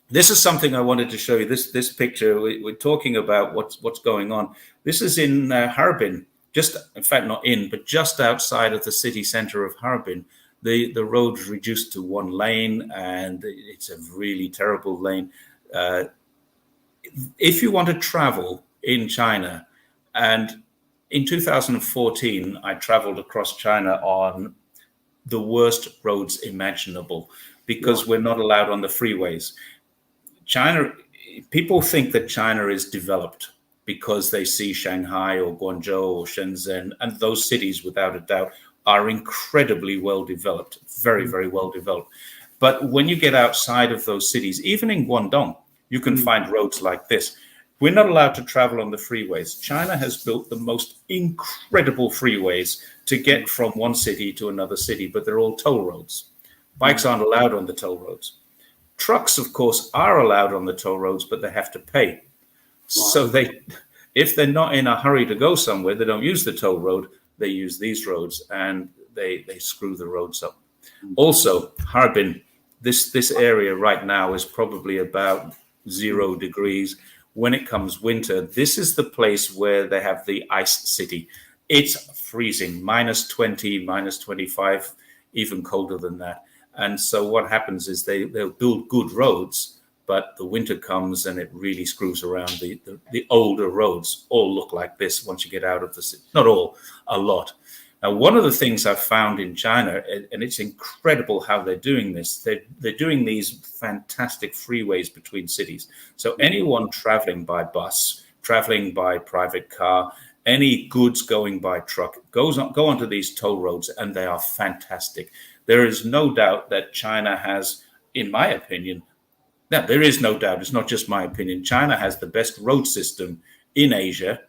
Speaker 2: This is something I wanted to show you. This picture, we're talking about what's going on. This is in Harbin, in fact, not in, but just outside of the city center of Harbin. The road's reduced to one lane, and it's a really terrible lane. If you want to travel in China, and in 2014, I traveled across China on the worst roads imaginable because we're not allowed on the freeways. China, people think that China is developed because they see Shanghai or Guangzhou or Shenzhen, and those cities, without a doubt, are incredibly well developed, very, very well developed. But when you get outside of those cities, even in Guangdong, you can find roads like this. We're not allowed to travel on the freeways. China has built the most incredible freeways to get from one city to another city, but they're all toll roads. Bikes aren't allowed on the toll roads. Trucks, of course, are allowed on the toll roads, but they have to pay. So if they're not in a hurry to go somewhere, they don't use the toll road, they use these roads, and they screw the roads up. Also, Harbin, this area right now is probably about 0 degrees. When it comes winter, this is the place where they have the ice city. It's freezing, -20, -25, even colder than that. And so what happens is they'll build good roads, but the winter comes and it really screws around. The older roads all look like this once you get out of the city. Not all, a lot. Now, one of the things I've found in China, and it's incredible how they're doing this, they're doing these fantastic freeways between cities. So anyone traveling by bus, traveling by private car, any goods going by truck, go onto these toll roads, and they are fantastic. There is no doubt that China has in my opinion, now there is no doubt, it's not just my opinion, China has the best road system in Asia,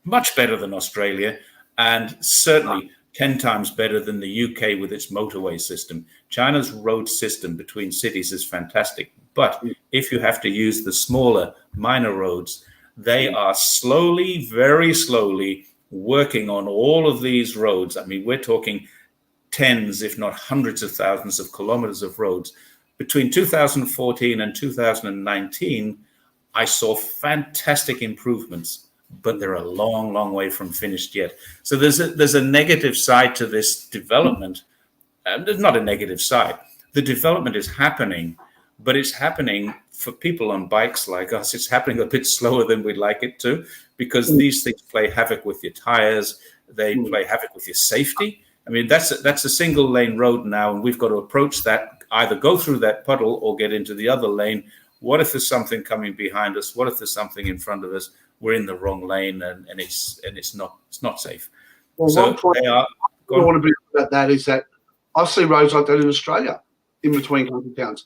Speaker 2: much better than Australia, and certainly 10 times better than the UK with its motorway system. China's road system between cities is fantastic. But if you have to use the smaller, minor roads, they are slowly, very slowly working on all of these roads. I mean, we're talking tens, if not hundreds of thousands of kilometers of roads. Between 2014 and 2019, I saw fantastic improvements, but they're a long, long way from finished yet. So there's a negative side to this development. There's not a negative side. The development is happening, but it's happening for people on bikes like us. It's happening a bit slower than we'd like it to, because these things play havoc with your tires. They play havoc with your safety. I mean, that's a single lane road now, and we've got to approach that, either go through that puddle or get into the other lane. What if there's something coming behind us? What if there's something in front of us? We're in the wrong lane, and it's not safe.
Speaker 1: Well,
Speaker 2: so
Speaker 1: one point I want to be about that is that I see roads like that in Australia, in between country towns.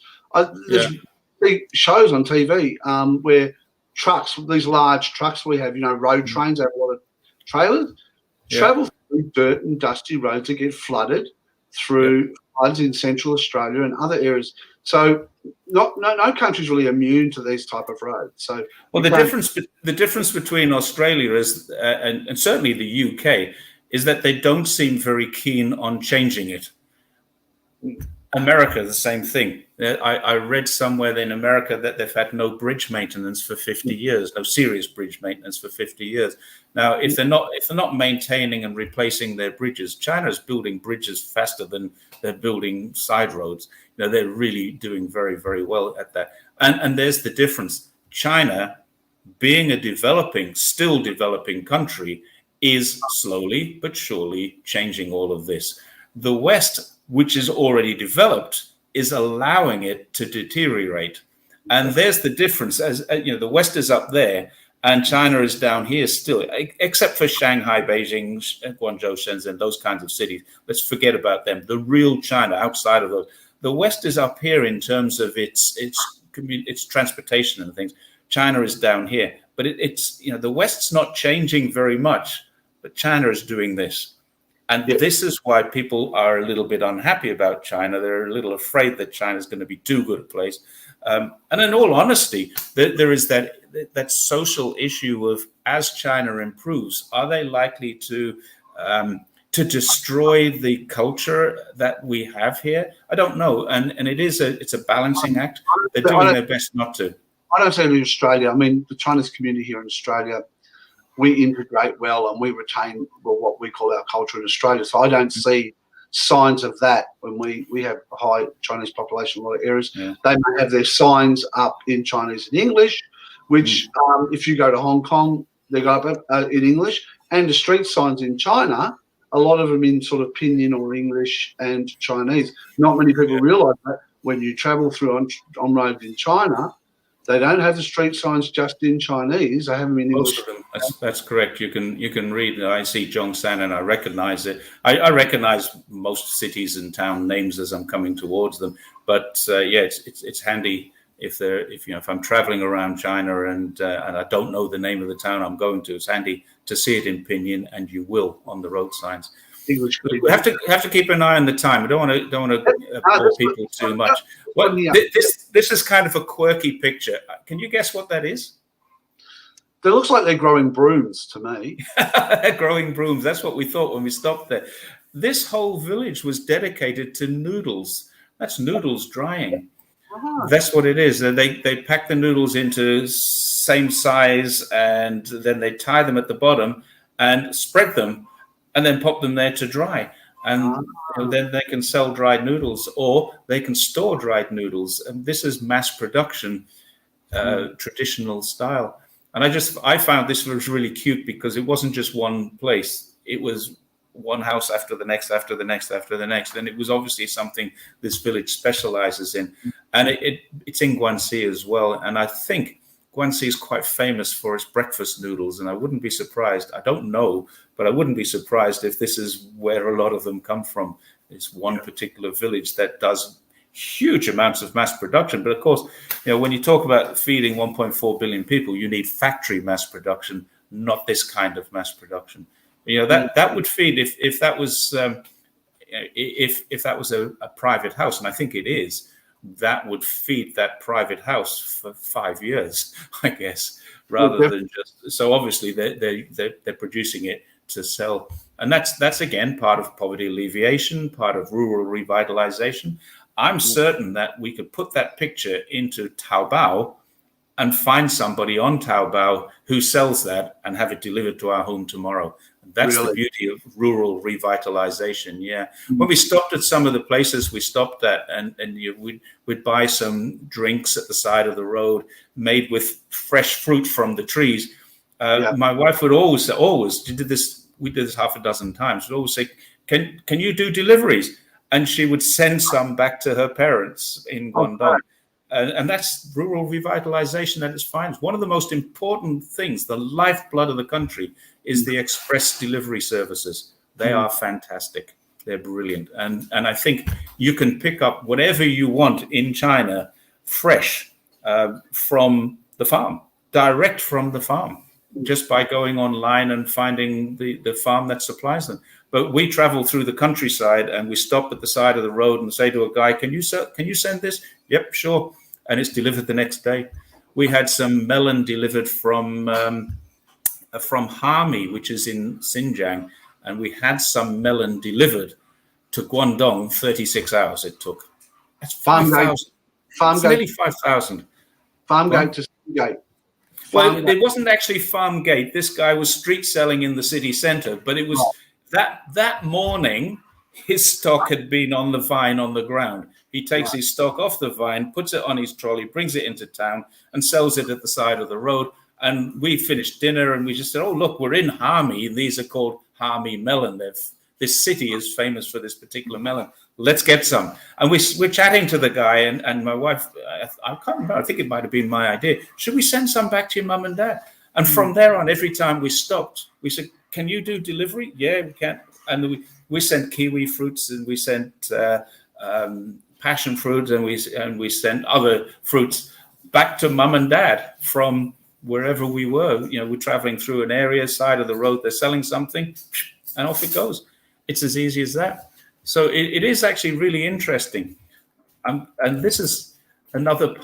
Speaker 1: There's big shows on TV where trucks, these large trucks we have, road trains, have a lot of trailers, travel through dirt and dusty roads that get flooded through floods in Central Australia and other areas. So no country's really immune to these type of roads. So
Speaker 2: the difference between Australia is and certainly the UK is that they don't seem very keen on changing it. America, the same thing. I read somewhere in America that they've had no bridge maintenance for 50 years, no serious bridge maintenance for 50 years. Now, if they're not maintaining and replacing their bridges, China's building bridges faster than they're building side roads. They're really doing very, very well at that. And there's the difference. China, being a still developing country, is slowly but surely changing all of this. The West, which is already developed, is allowing it to deteriorate. And there's the difference. As the West is up there and China is down here still, except for Shanghai, Beijing, Guangzhou, Shenzhen, those kinds of cities. Let's forget about them. The real China outside of those. The West is up here in terms of its transportation and things. China is down here. But the West's not changing very much, but China is doing this. And this is why people are a little bit unhappy about China. They're a little afraid that China is going to be too good a place. And in all honesty, there is that social issue of, as China improves, are they likely to destroy the culture that we have here? I don't know. And it's a balancing act. They're doing their best not to.
Speaker 1: I don't see it in Australia. I mean, the Chinese community here in Australia, we integrate well and we retain what we call our culture in Australia. So I don't see signs of that when we have a high Chinese population in a lot of areas. Yeah. They may have their signs up in Chinese and English, which if you go to Hong Kong, they go up in English. And the street signs in China, a lot of them in sort of Pinyin or English and Chinese. Not many people realise that when you travel through on roads in China, they don't have the street signs just in Chinese. They have them in English.
Speaker 2: Most of them. That's correct. You can read. I see Zhongshan and I recognize it. I recognize most cities and town names as I'm coming towards them. But it's handy if I'm traveling around China and I don't know the name of the town I'm going to. It's handy to see it in Pinyin, and you will on the road signs.
Speaker 1: English.
Speaker 2: We have to keep an eye on the time. We don't want to bore people too much. Well, this is kind of a quirky picture. Can you guess what that is?
Speaker 1: It looks like they're growing brooms to me.
Speaker 2: Growing brooms. That's what we thought when we stopped there. This whole village was dedicated to noodles. That's noodles drying. That's what it is. They pack the noodles into same size, and then they tie them at the bottom and spread them, and then pop them there to dry. And then they can sell dried noodles, or they can store dried noodles. And this is mass production, traditional style. And I found this was really cute because it wasn't just one place. It was one house after the next, after the next, after the next. And it was obviously something this village specializes in. And it's in Guangxi as well. And I think Guangxi is quite famous for its breakfast noodles. And I wouldn't be surprised. I don't know, but I wouldn't be surprised if this is where a lot of them come from. It's one particular village that does huge amounts of mass production. But of course, when you talk about feeding 1.4 billion people, you need factory mass production, not this kind of mass production. That would feed if that was if that was a private house, and I think it is, that would feed that private house for 5 years, I guess, rather than just. So obviously they're producing it to sell, and that's again part of poverty alleviation, part of rural revitalization. I'm certain that we could put that picture into Taobao and find somebody on Taobao who sells that and have it delivered to our home tomorrow. That's really the beauty of rural revitalization. Yeah. When we stopped at some of the places we stopped at, and we'd buy some drinks at the side of the road made with fresh fruit from the trees. My wife would always we did this half a dozen times, would always say, can you do deliveries? And she would send some back to her parents in Guangdong. And that's rural revitalization at its finest. One of the most important things, the lifeblood of the country, is the express delivery services. They are fantastic. They're brilliant. And I think you can pick up whatever you want in China fresh from the farm, direct from the farm, just by going online and finding the farm that supplies them. But we travel through the countryside and we stop at the side of the road and say to a guy, can you send this? Yep, sure. And it's delivered the next day. We had some melon delivered from Hami, which is in Xinjiang, and we had some melon delivered to Guangdong. 36 hours it took. That's 5,000. Nearly 5,000.
Speaker 1: Farm gate to city gate.
Speaker 2: Well, it wasn't actually farm gate. This guy was street selling in the city center, but it was that morning. His stock had been on the vine on the ground. He takes his stock off the vine, puts it on his trolley, brings it into town, and sells it at the side of the road. And we finished dinner, and we just said, "Oh, look, we're in Hami. These are called Hami melon. This city is famous for this particular melon. Let's get some." And we're chatting to the guy, and my wife, I can't remember, I think it might have been my idea. Should we send some back to your mum and dad? And from there on, every time we stopped, we said, "Can you do delivery?" "Yeah, we can." And we sent kiwi fruits, and we sent passion fruit, and we sent other fruits back to mum and dad from wherever we were. We're traveling through an area, side of the road, they're selling something, and off it goes. It's as easy as that. So it is actually really interesting. And this is another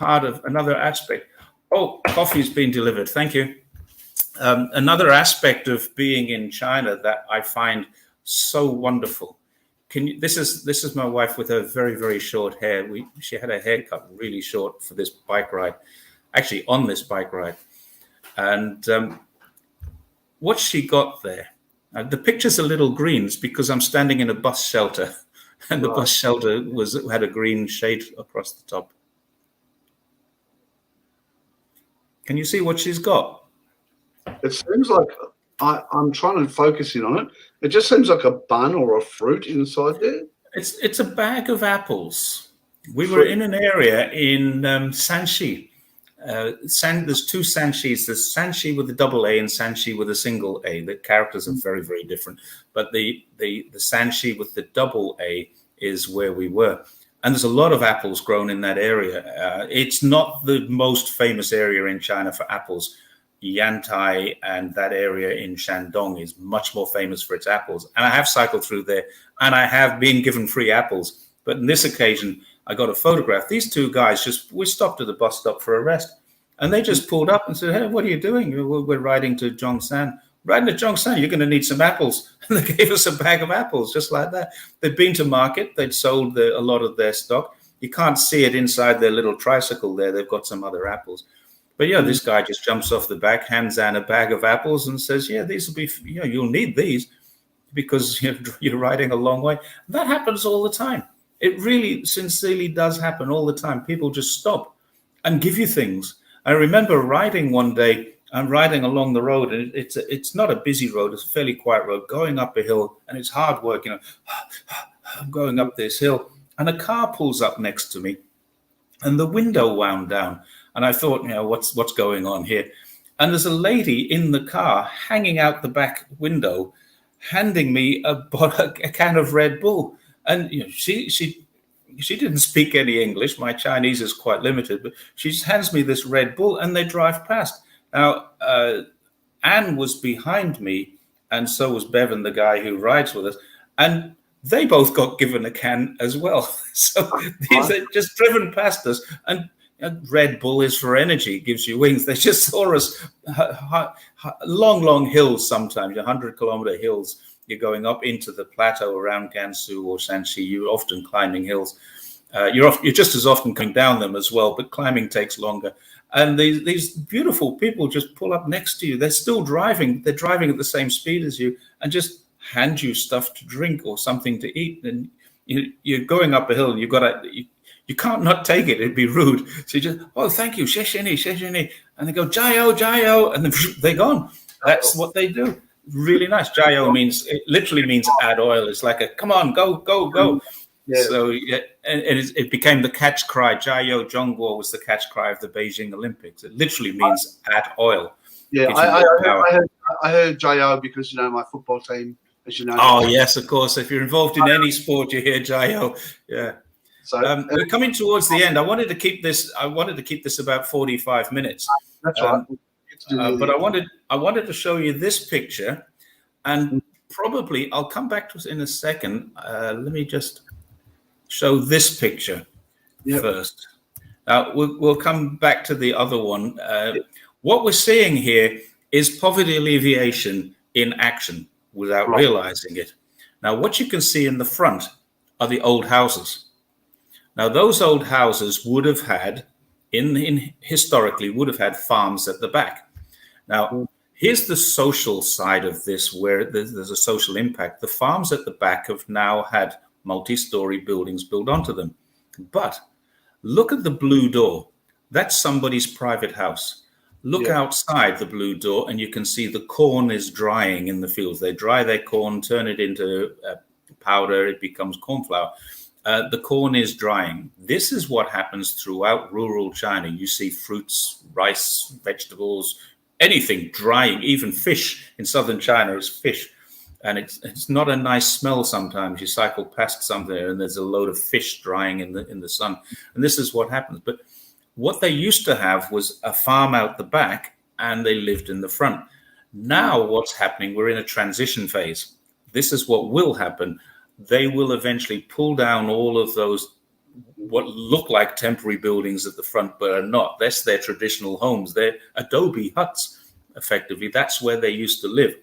Speaker 2: aspect. Oh, coffee's been delivered. Thank you. Another aspect of being in China that I find so wonderful. This is my wife with her very, very short hair. She had her hair cut really short for this bike ride, actually on this bike ride. And what she got there, the picture's a little green. It's because I'm standing in a bus shelter, and the bus shelter had a green shade across the top. Can you see what she's got?
Speaker 1: It seems like I'm trying to focus in on it. It just seems like a bun or a fruit inside there.
Speaker 2: It's a bag of apples. We were in an area in Shanxi. There's two Shanxis. There's Shanxi with a double A and Shanxi with a single A. The characters are very, very different. But the Shanxi with the double A is where we were. And there's a lot of apples grown in that area. It's not the most famous area in China for apples. Yantai and that area in Shandong is much more famous for its apples. And I have cycled through there, and I have been given free apples. But in this occasion, I got a photograph. These two guys we stopped at the bus stop for a rest, and they just pulled up and said, "Hey, what are you doing?" "We're riding to Zhongshan." "Riding to Zhongshan, you're going to need some apples." And they gave us a bag of apples, just like that. They'd been to market. They'd sold a lot of their stock. You can't see it inside their little tricycle there. They've got some other apples. But yeah, this guy just jumps off the back, hands Anne a bag of apples, and says, "Yeah, these will be. You'll need these because you're riding a long way." That happens all the time. It really, sincerely does happen all the time. People just stop and give you things. I remember riding one day. I'm riding along the road, and it's not a busy road. It's a fairly quiet road, going up a hill, and it's hard work. I'm going up this hill, and a car pulls up next to me, and the window wound down. And I thought, what's going on here? And there's a lady in the car hanging out the back window, handing me a can of Red Bull. And she she didn't speak any English. My Chinese is quite limited, but she just hands me this Red Bull and they drive past. Now, Anne was behind me, and so was Bevan, the guy who rides with us. And they both got given a can as well. So these are just driven past us. And Red Bull is for energy, gives you wings. They just saw us long hills sometimes, 100-kilometer hills. You're going up into the plateau around Gansu or Shanxi. You're often climbing hills. You're just as often coming down them as well, but climbing takes longer. And these beautiful people just pull up next to you. They're still driving. They're driving at the same speed as you and just hand you stuff to drink or something to eat. And you're going up a hill and you can't not take it. It'd be rude. So you just, oh, thank you, sheshini. And they go, jayo. And then they're gone. That's what they do. Really nice. Jayo literally means add oil. It's like a, come on, go. Yeah. So and it became the catch cry. Jayo Zhongguo was the catch cry of the Beijing Olympics. It literally means add oil.
Speaker 1: Yeah, I heard Jayo because, my football team, as you know.
Speaker 2: Oh, yes, of course. If you're involved in any sport, you hear Jayo. Yeah. So we're coming towards the end. I wanted to keep this about 45 minutes.
Speaker 1: That's right.
Speaker 2: But I wanted to show you this picture, and probably I'll come back to it in a second. Let me just show this picture first. We'll come back to the other one. What we're seeing here is poverty alleviation in action without realizing it. Now, what you can see in the front are the old houses. Now, those old houses would have had, historically, would have had farms at the back. Now, here's the social side of this, where there's a social impact. The farms at the back have now had multi-story buildings built onto them. But look at the blue door. That's somebody's private house. Look outside the blue door, and you can see the corn is drying in the fields. They dry their corn, turn it into powder. It becomes corn flour. The corn is drying. This is what happens throughout rural China. You see fruits, rice, vegetables, anything drying, even fish. In southern China, it's fish. And it's not a nice smell sometimes. You cycle past something and there's a load of fish drying in the sun. And this is what happens. But what they used to have was a farm out the back, and they lived in the front. Now what's happening, we're in a transition phase. This is what will happen. They will eventually pull down all of those what look like temporary buildings at the front, but are not. That's their traditional homes. They're adobe huts, effectively. That's where they used to live.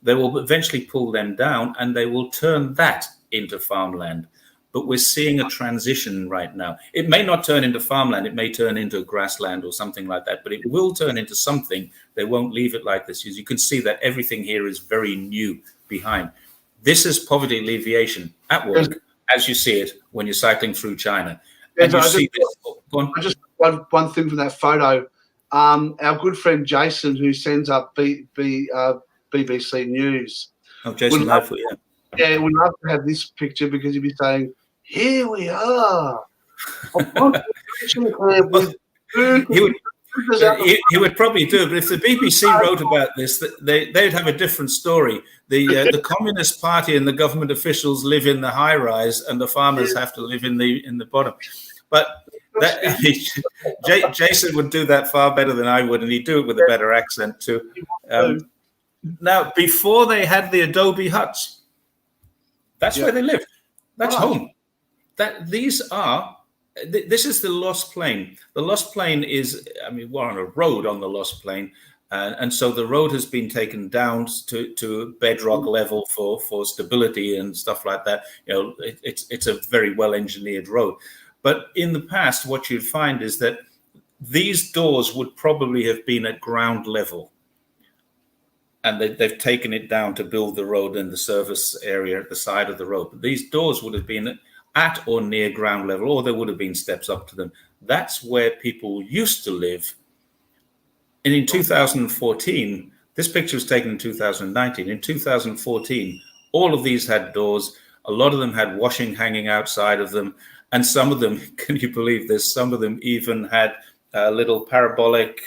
Speaker 2: They will eventually pull them down, and they will turn that into farmland. But we're seeing a transition right now. It may not turn into farmland. It may turn into grassland or something like that, but it will turn into something. They won't leave it like this. You can see that everything here is very new behind. This is poverty alleviation at work, as you see it when you're cycling through China. And you see this. Go on.
Speaker 1: Just one thing from that photo. Our good friend Jason, who sends up BBC News.
Speaker 2: Oh, Jason Lightfoot, yeah.
Speaker 1: Yeah, we'd love to have this picture because he'd be saying, "Here we are."
Speaker 2: He would probably do it, but if the BBC wrote about this, they'd have a different story. The Communist Party and the government officials live in the high rise, and the farmers have to live in the bottom. But Jason would do that far better than I would, and he'd do it with a better accent too. Now, before they had the adobe huts, that's where they lived. That's home. This is the Lost Plain. The Lost Plain is, we're on a road on the Lost Plain, and so the road has been taken down to bedrock level for stability and stuff like that. It's a very well engineered road. But in the past, what you'd find is that these doors would probably have been at ground level. And they've taken it down to build the road and the service area at the side of the road. But these doors would have been at or near ground level, or there would have been steps up to them. That's where people used to live. And in 2014, this picture was taken in 2019. In 2014, all of these had doors. A lot of them had washing hanging outside of them. And some of them, can you believe this? Some of them even had little parabolic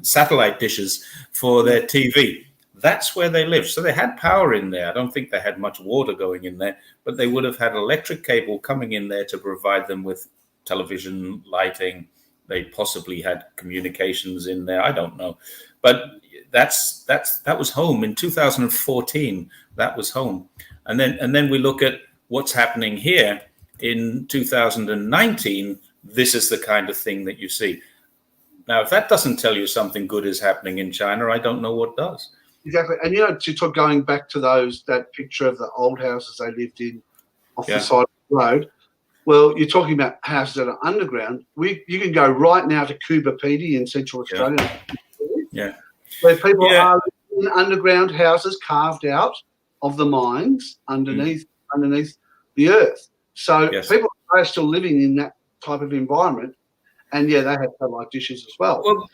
Speaker 2: satellite dishes for their TV. That's where they lived. So they had power in there. I don't think they had much water going in there, but they would have had electric cable coming in there to provide them with television, lighting. They possibly had communications in there. I don't know. But that was home in 2014. That was home. And then we look at what's happening here in 2019. This is the kind of thing that you see. Now, if that doesn't tell you something good is happening in China, I don't know what does.
Speaker 1: Exactly. And, to talk, going back to that picture of the old houses they lived in off the side of the road, well, you're talking about houses that are underground. You can go right now to Kubapedi in Central Australia.
Speaker 2: Yeah.
Speaker 1: Where people are in underground houses carved out of the mines underneath the earth. So people are still living in that type of environment. And, they have satellite dishes as well.
Speaker 2: Well,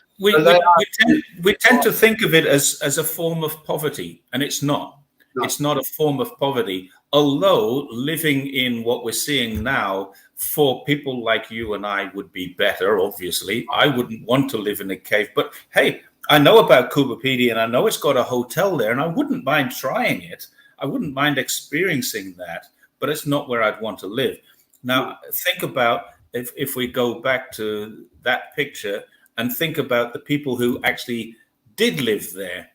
Speaker 2: we tend to think of it as a form of poverty, and it's not. No. It's not a form of poverty, although living in what we're seeing now for people like you and I would be better, obviously. I wouldn't want to live in a cave. But, hey, I know about Kubapedi, and I know it's got a hotel there, and I wouldn't mind trying it. I wouldn't mind experiencing that, but it's not where I'd want to live. Now, think about... If we go back to that picture and think about the people who actually did live there,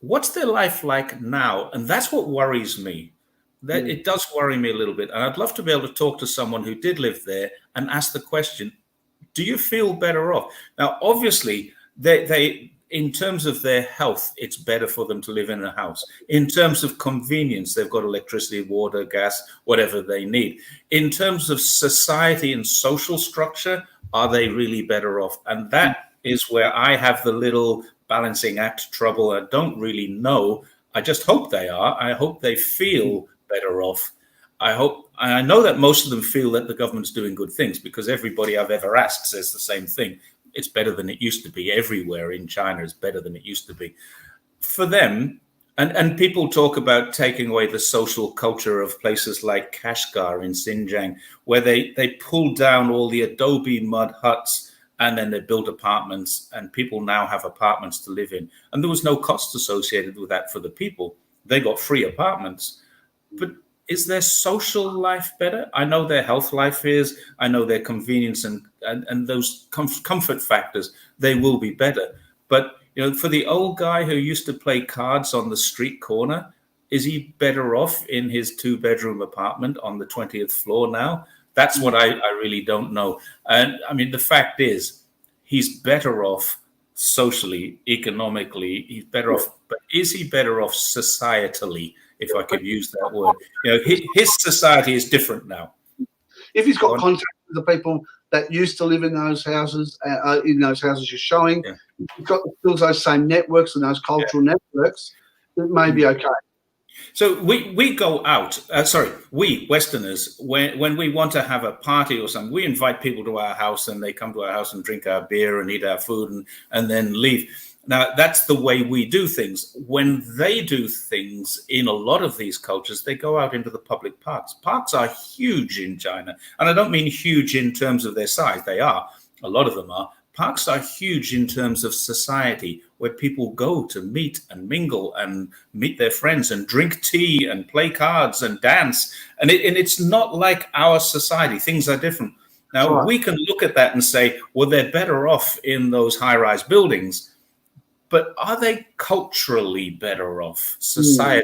Speaker 2: what's their life like now? And that's what worries me. That it does worry me a little bit. And I'd love to be able to talk to someone who did live there and ask the question, do you feel better off? Now, obviously, they in terms of their health, it's better for them to live in a house. In terms of convenience, they've got electricity, water, gas, whatever they need. In terms of society and social structure, are they really better off? And that is where I have the little balancing act trouble. I don't really know. I just hope they are. I hope they feel better off. I know that most of them feel that the government's doing good things, because everybody I've ever asked says the same thing. It's better than it used to be. Everywhere in China is better than it used to be. For them, and people talk about taking away the social culture of places like Kashgar in Xinjiang, where they pulled down all the adobe mud huts and then they built apartments, and people now have apartments to live in. And there was no cost associated with that for the people. They got free apartments. But is their social life better? I know their health life is. I know their convenience and those comfort factors, they will be better. But, for the old guy who used to play cards on the street corner, is he better off in his 2-bedroom apartment on the 20th floor now? That's what I really don't know. And, I mean, the fact is, he's better off socially, economically. He's better off. But is he better off societally? If I could use that word, his society is different now.
Speaker 1: If he's got contact with the people that used to live in those houses you're showing, he's got still those same networks and those cultural networks, it may be okay.
Speaker 2: So we go out. We Westerners, when we want to have a party or something, we invite people to our house, and they come to our house and drink our beer and eat our food and then leave. Now, that's the way we do things. When they do things in a lot of these cultures, they go out into the public parks. Parks are huge in China. And I don't mean huge in terms of their size. They are. A lot of them are. Parks are huge in terms of society, where people go to meet and mingle and meet their friends and drink tea and play cards and dance. And it's not like our society. Things are different. Now, we can look at that and say, well, they're better off in those high-rise buildings. But are they culturally better off, societally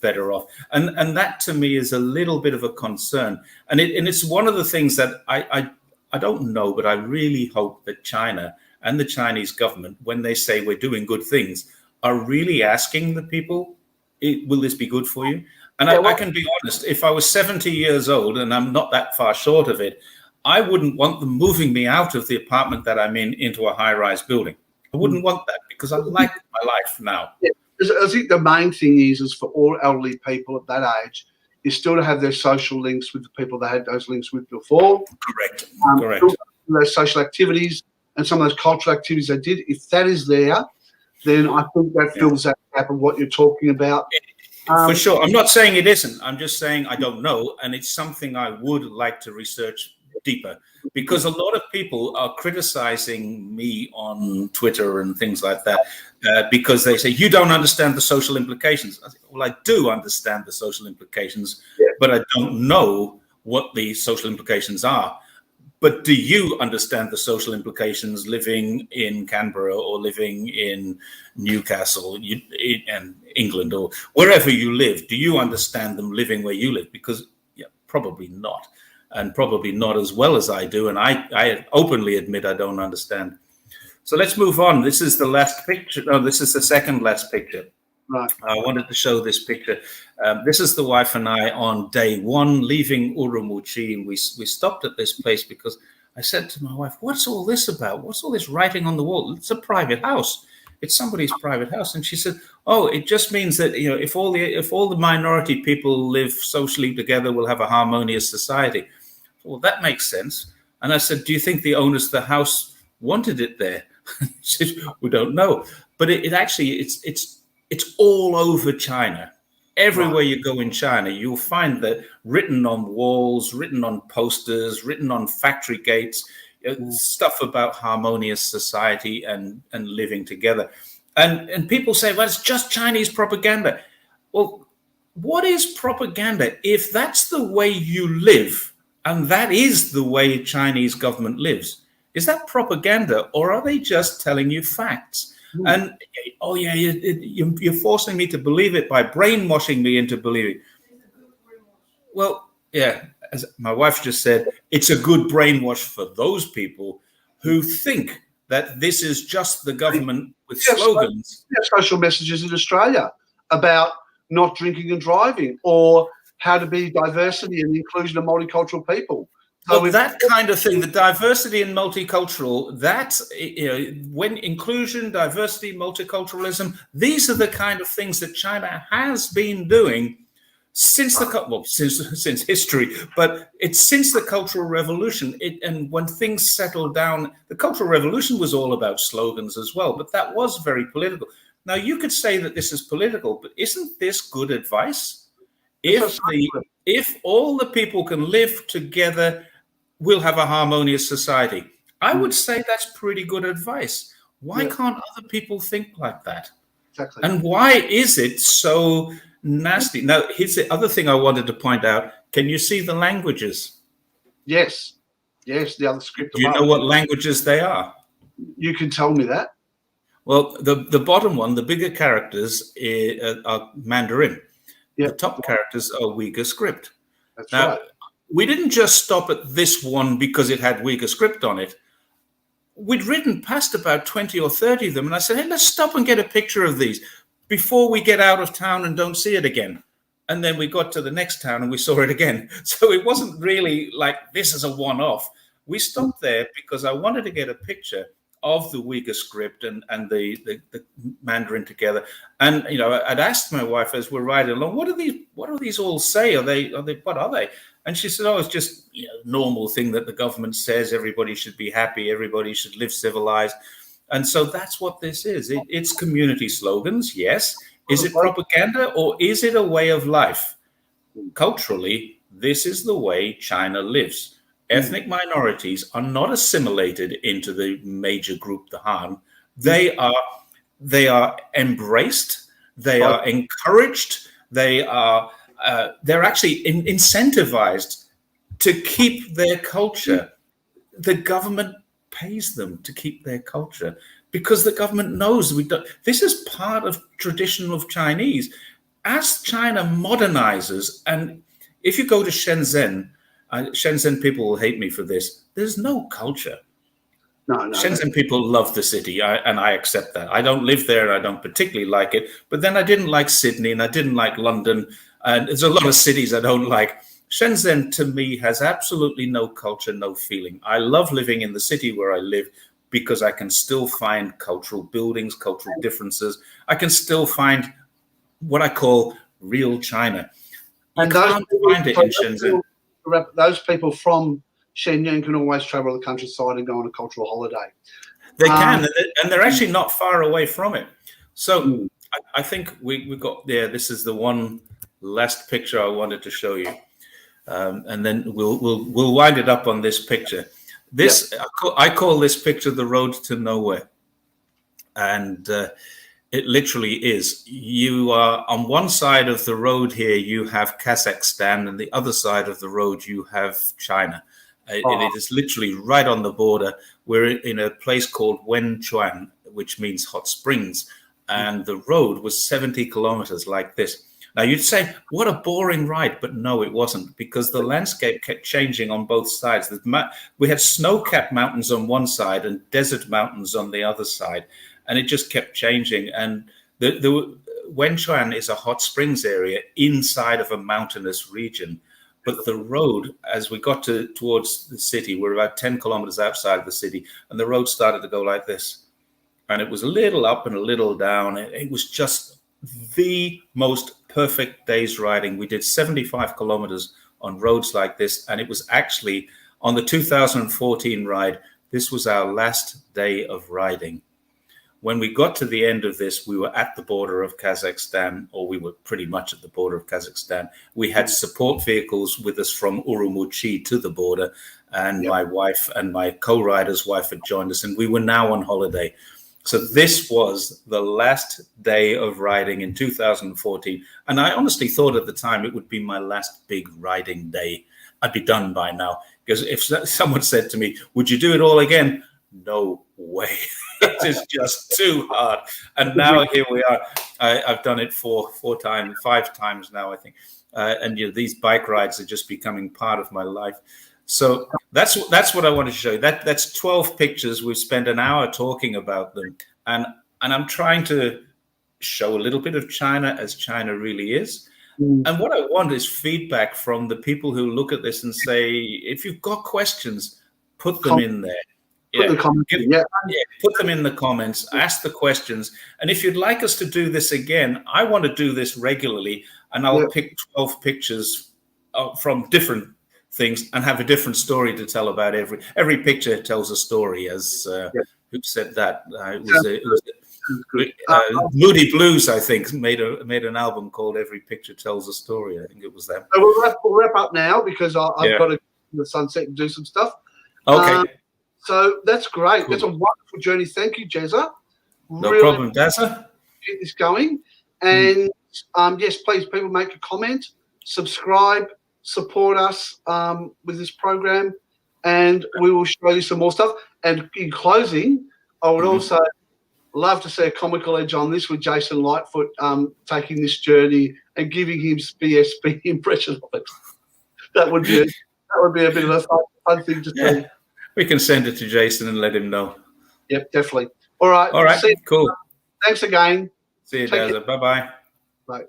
Speaker 2: better off? And that to me is a little bit of a concern. And it's one of the things that I don't know, but I really hope that China and the Chinese government, when they say we're doing good things, are really asking the people, will this be good for you? And I can be honest, if I was 70 years old, and I'm not that far short of it, I wouldn't want them moving me out of the apartment that I'm in into a high-rise building. I wouldn't want that, because I like my life now. Yeah.
Speaker 1: I think the main thing is for all elderly people at that age is still to have their social links with the people they had those links with before.
Speaker 2: Correct.
Speaker 1: Those social activities and some of those cultural activities they did. If that is there, then I think that fills that gap of what you're talking about.
Speaker 2: For sure. I'm not saying it isn't. I'm just saying I don't know. And it's something I would like to research deeper. because a lot of people are criticizing me on Twitter and things like that because they say, you don't understand the social implications. I say, well, I do understand the social implications, but I don't know what the social implications are. But do you understand the social implications living in Canberra or living in Newcastle and England or wherever you live? Do you understand them living where you live? Because probably not, and probably not as well as I do. And I openly admit I don't understand. So let's move on. This is the last picture. No, this is the second last picture.
Speaker 1: Right.
Speaker 2: I wanted to show this picture. This is the wife and I on day one, leaving Urumqi, and we stopped at this place because I said to my wife, "What's all this about? What's all this writing on the wall? It's a private house. It's somebody's private house." And she said, "Oh, it just means that if all the minority people live socially together, we'll have a harmonious society." Well, that makes sense. And I said, "Do you think the owners of the house wanted it there?" She said, "We don't know." But it's all over China. Everywhere you go in China, you'll find that written on walls, written on posters, written on factory gates, stuff about harmonious society and living together. And people say, well, it's just Chinese propaganda. Well, what is propaganda if that's the way you live and that is the way Chinese government lives? Is that propaganda, or are they just telling you facts? And you're forcing me to believe it by brainwashing me into believing. Well, yeah, as my wife just said, it's a good brainwash for those people who think that this is just the government with slogans.
Speaker 1: Social messages in Australia about not drinking and driving, or how to be diversity and the inclusion of multicultural people.
Speaker 2: So that kind of thing, the diversity and multicultural, when inclusion, diversity, multiculturalism, these are the kind of things that China has been doing since since history, but it's since the Cultural Revolution. And when things settled down, the Cultural Revolution was all about slogans as well, but that was very political. Now, you could say that this is political, but isn't this good advice? If all the people can live together, we'll have a harmonious society. I would say that's pretty good advice. Why can't other people think like that?
Speaker 1: Exactly.
Speaker 2: And why is it so nasty? Now, here's the other thing I wanted to point out. Can you see the languages?
Speaker 1: Yes, the other script.
Speaker 2: Do you know what languages they are?
Speaker 1: You can tell me that.
Speaker 2: Well, the bottom one, the bigger characters are Mandarin.
Speaker 1: Yep.
Speaker 2: The top characters are Uyghur script.
Speaker 1: That's
Speaker 2: now,
Speaker 1: right.
Speaker 2: We didn't just stop at this one because it had Uyghur script on it. We'd ridden past about 20 or 30 of them, and I said, hey, let's stop and get a picture of these before we get out of town and don't see it again. And then we got to the next town and we saw it again. So it wasn't really like this is a one-off. We stopped there because I wanted to get a picture of the Uyghur script and the Mandarin together. And I'd asked my wife as we're riding along, what do these all say? What are they? And she said, oh, it's just normal thing that the government says. Everybody should be happy. Everybody should live civilized. And so that's what this is. It's community slogans, yes. Is it propaganda, or is it a way of life? Culturally, this is the way China lives. Ethnic minorities are not assimilated into the major group, the Han. They are embraced. They are encouraged. They're actually incentivized to keep their culture. The government pays them to keep their culture because the government knows this is part of tradition of Chinese. As China modernizes, and if you go to Shenzhen people will hate me for this. There's no culture. No. Shenzhen people love the city, and I accept that. I don't live there, and I don't particularly like it. But then I didn't like Sydney, and I didn't like London, and there's a lot of cities I don't like. Shenzhen, to me, has absolutely no culture, no feeling. I love living in the city where I live because I can still find cultural buildings, cultural differences. I can still find what I call real China. You can't find it in Shenzhen.
Speaker 1: Those people from Shenyang can always travel the countryside and go on a cultural holiday.
Speaker 2: They can, and they're actually not far away from it. So I think we got there. This is the one last picture I wanted to show you, and then we'll wind it up on this picture. This I call this picture the road to nowhere, and it literally is. You are on one side of the road here, you have Kazakhstan, and the other side of the road you have China. And it is literally right on the border. We're in a place called Wenchuan, which means hot springs, and the road was 70 kilometers like this. Now, you'd say, what a boring ride, but no, it wasn't, because the landscape kept changing on both sides. We had snow-capped mountains on one side and desert mountains on the other side, and it just kept changing. And the Wenchuan is a hot springs area inside of a mountainous region. But the road, as we got towards the city, we're about 10 kilometers outside of the city, and the road started to go like this. And it was a little up and a little down. It was just the most perfect day's riding. We did 75 kilometers on roads like this, and it was actually on the 2014 ride. This was our last day of riding. When we got to the end of this, we were at the border of Kazakhstan, or we were pretty much at the border of Kazakhstan. We had support vehicles with us from Urumqi to the border, and my wife and my co-rider's wife had joined us, and we were now on holiday. So this was the last day of riding in 2014. And I honestly thought at the time it would be my last big riding day. I'd be done by now. Because if someone said to me, would you do it all again? No way. It is just too hard. And now here we are. I've done it five times now, I think. And these bike rides are just becoming part of my life. So that's what I wanted to show you. That's 12 pictures. We've spent an hour talking about them, and I'm trying to show a little bit of China as China really is. And what I want is feedback from the people who look at this and say, if you've got questions, put them in there. Put them in the comments. Ask the questions, and if you'd like us to do this again, I want to do this regularly, and I'll pick 12 pictures from different things and have a different story to tell about every picture tells a story, as who said that? It was Moody Blues, I think, made an album called Every Picture Tells a Story. I think it was them.
Speaker 1: So we'll wrap up now, because I've got to go to the sunset and do some stuff.
Speaker 2: Okay.
Speaker 1: So that's great.
Speaker 2: Cool.
Speaker 1: That's a wonderful journey. Thank you, Jezza.
Speaker 2: No problem, Dazza.
Speaker 1: Get this going. And yes, please, people, make a comment, subscribe, support us with this program, and we will show you some more stuff. And in closing, I would also love to see a comical edge on this with Jason Lightfoot taking this journey and giving his BSB impression of it. That would be a bit of a fun thing to see.
Speaker 2: We can send it to Jason and let him know.
Speaker 1: Yep, definitely. All right.
Speaker 2: Cool.
Speaker 1: Thanks again.
Speaker 2: See you, Dazza. Bye-bye.
Speaker 1: Bye.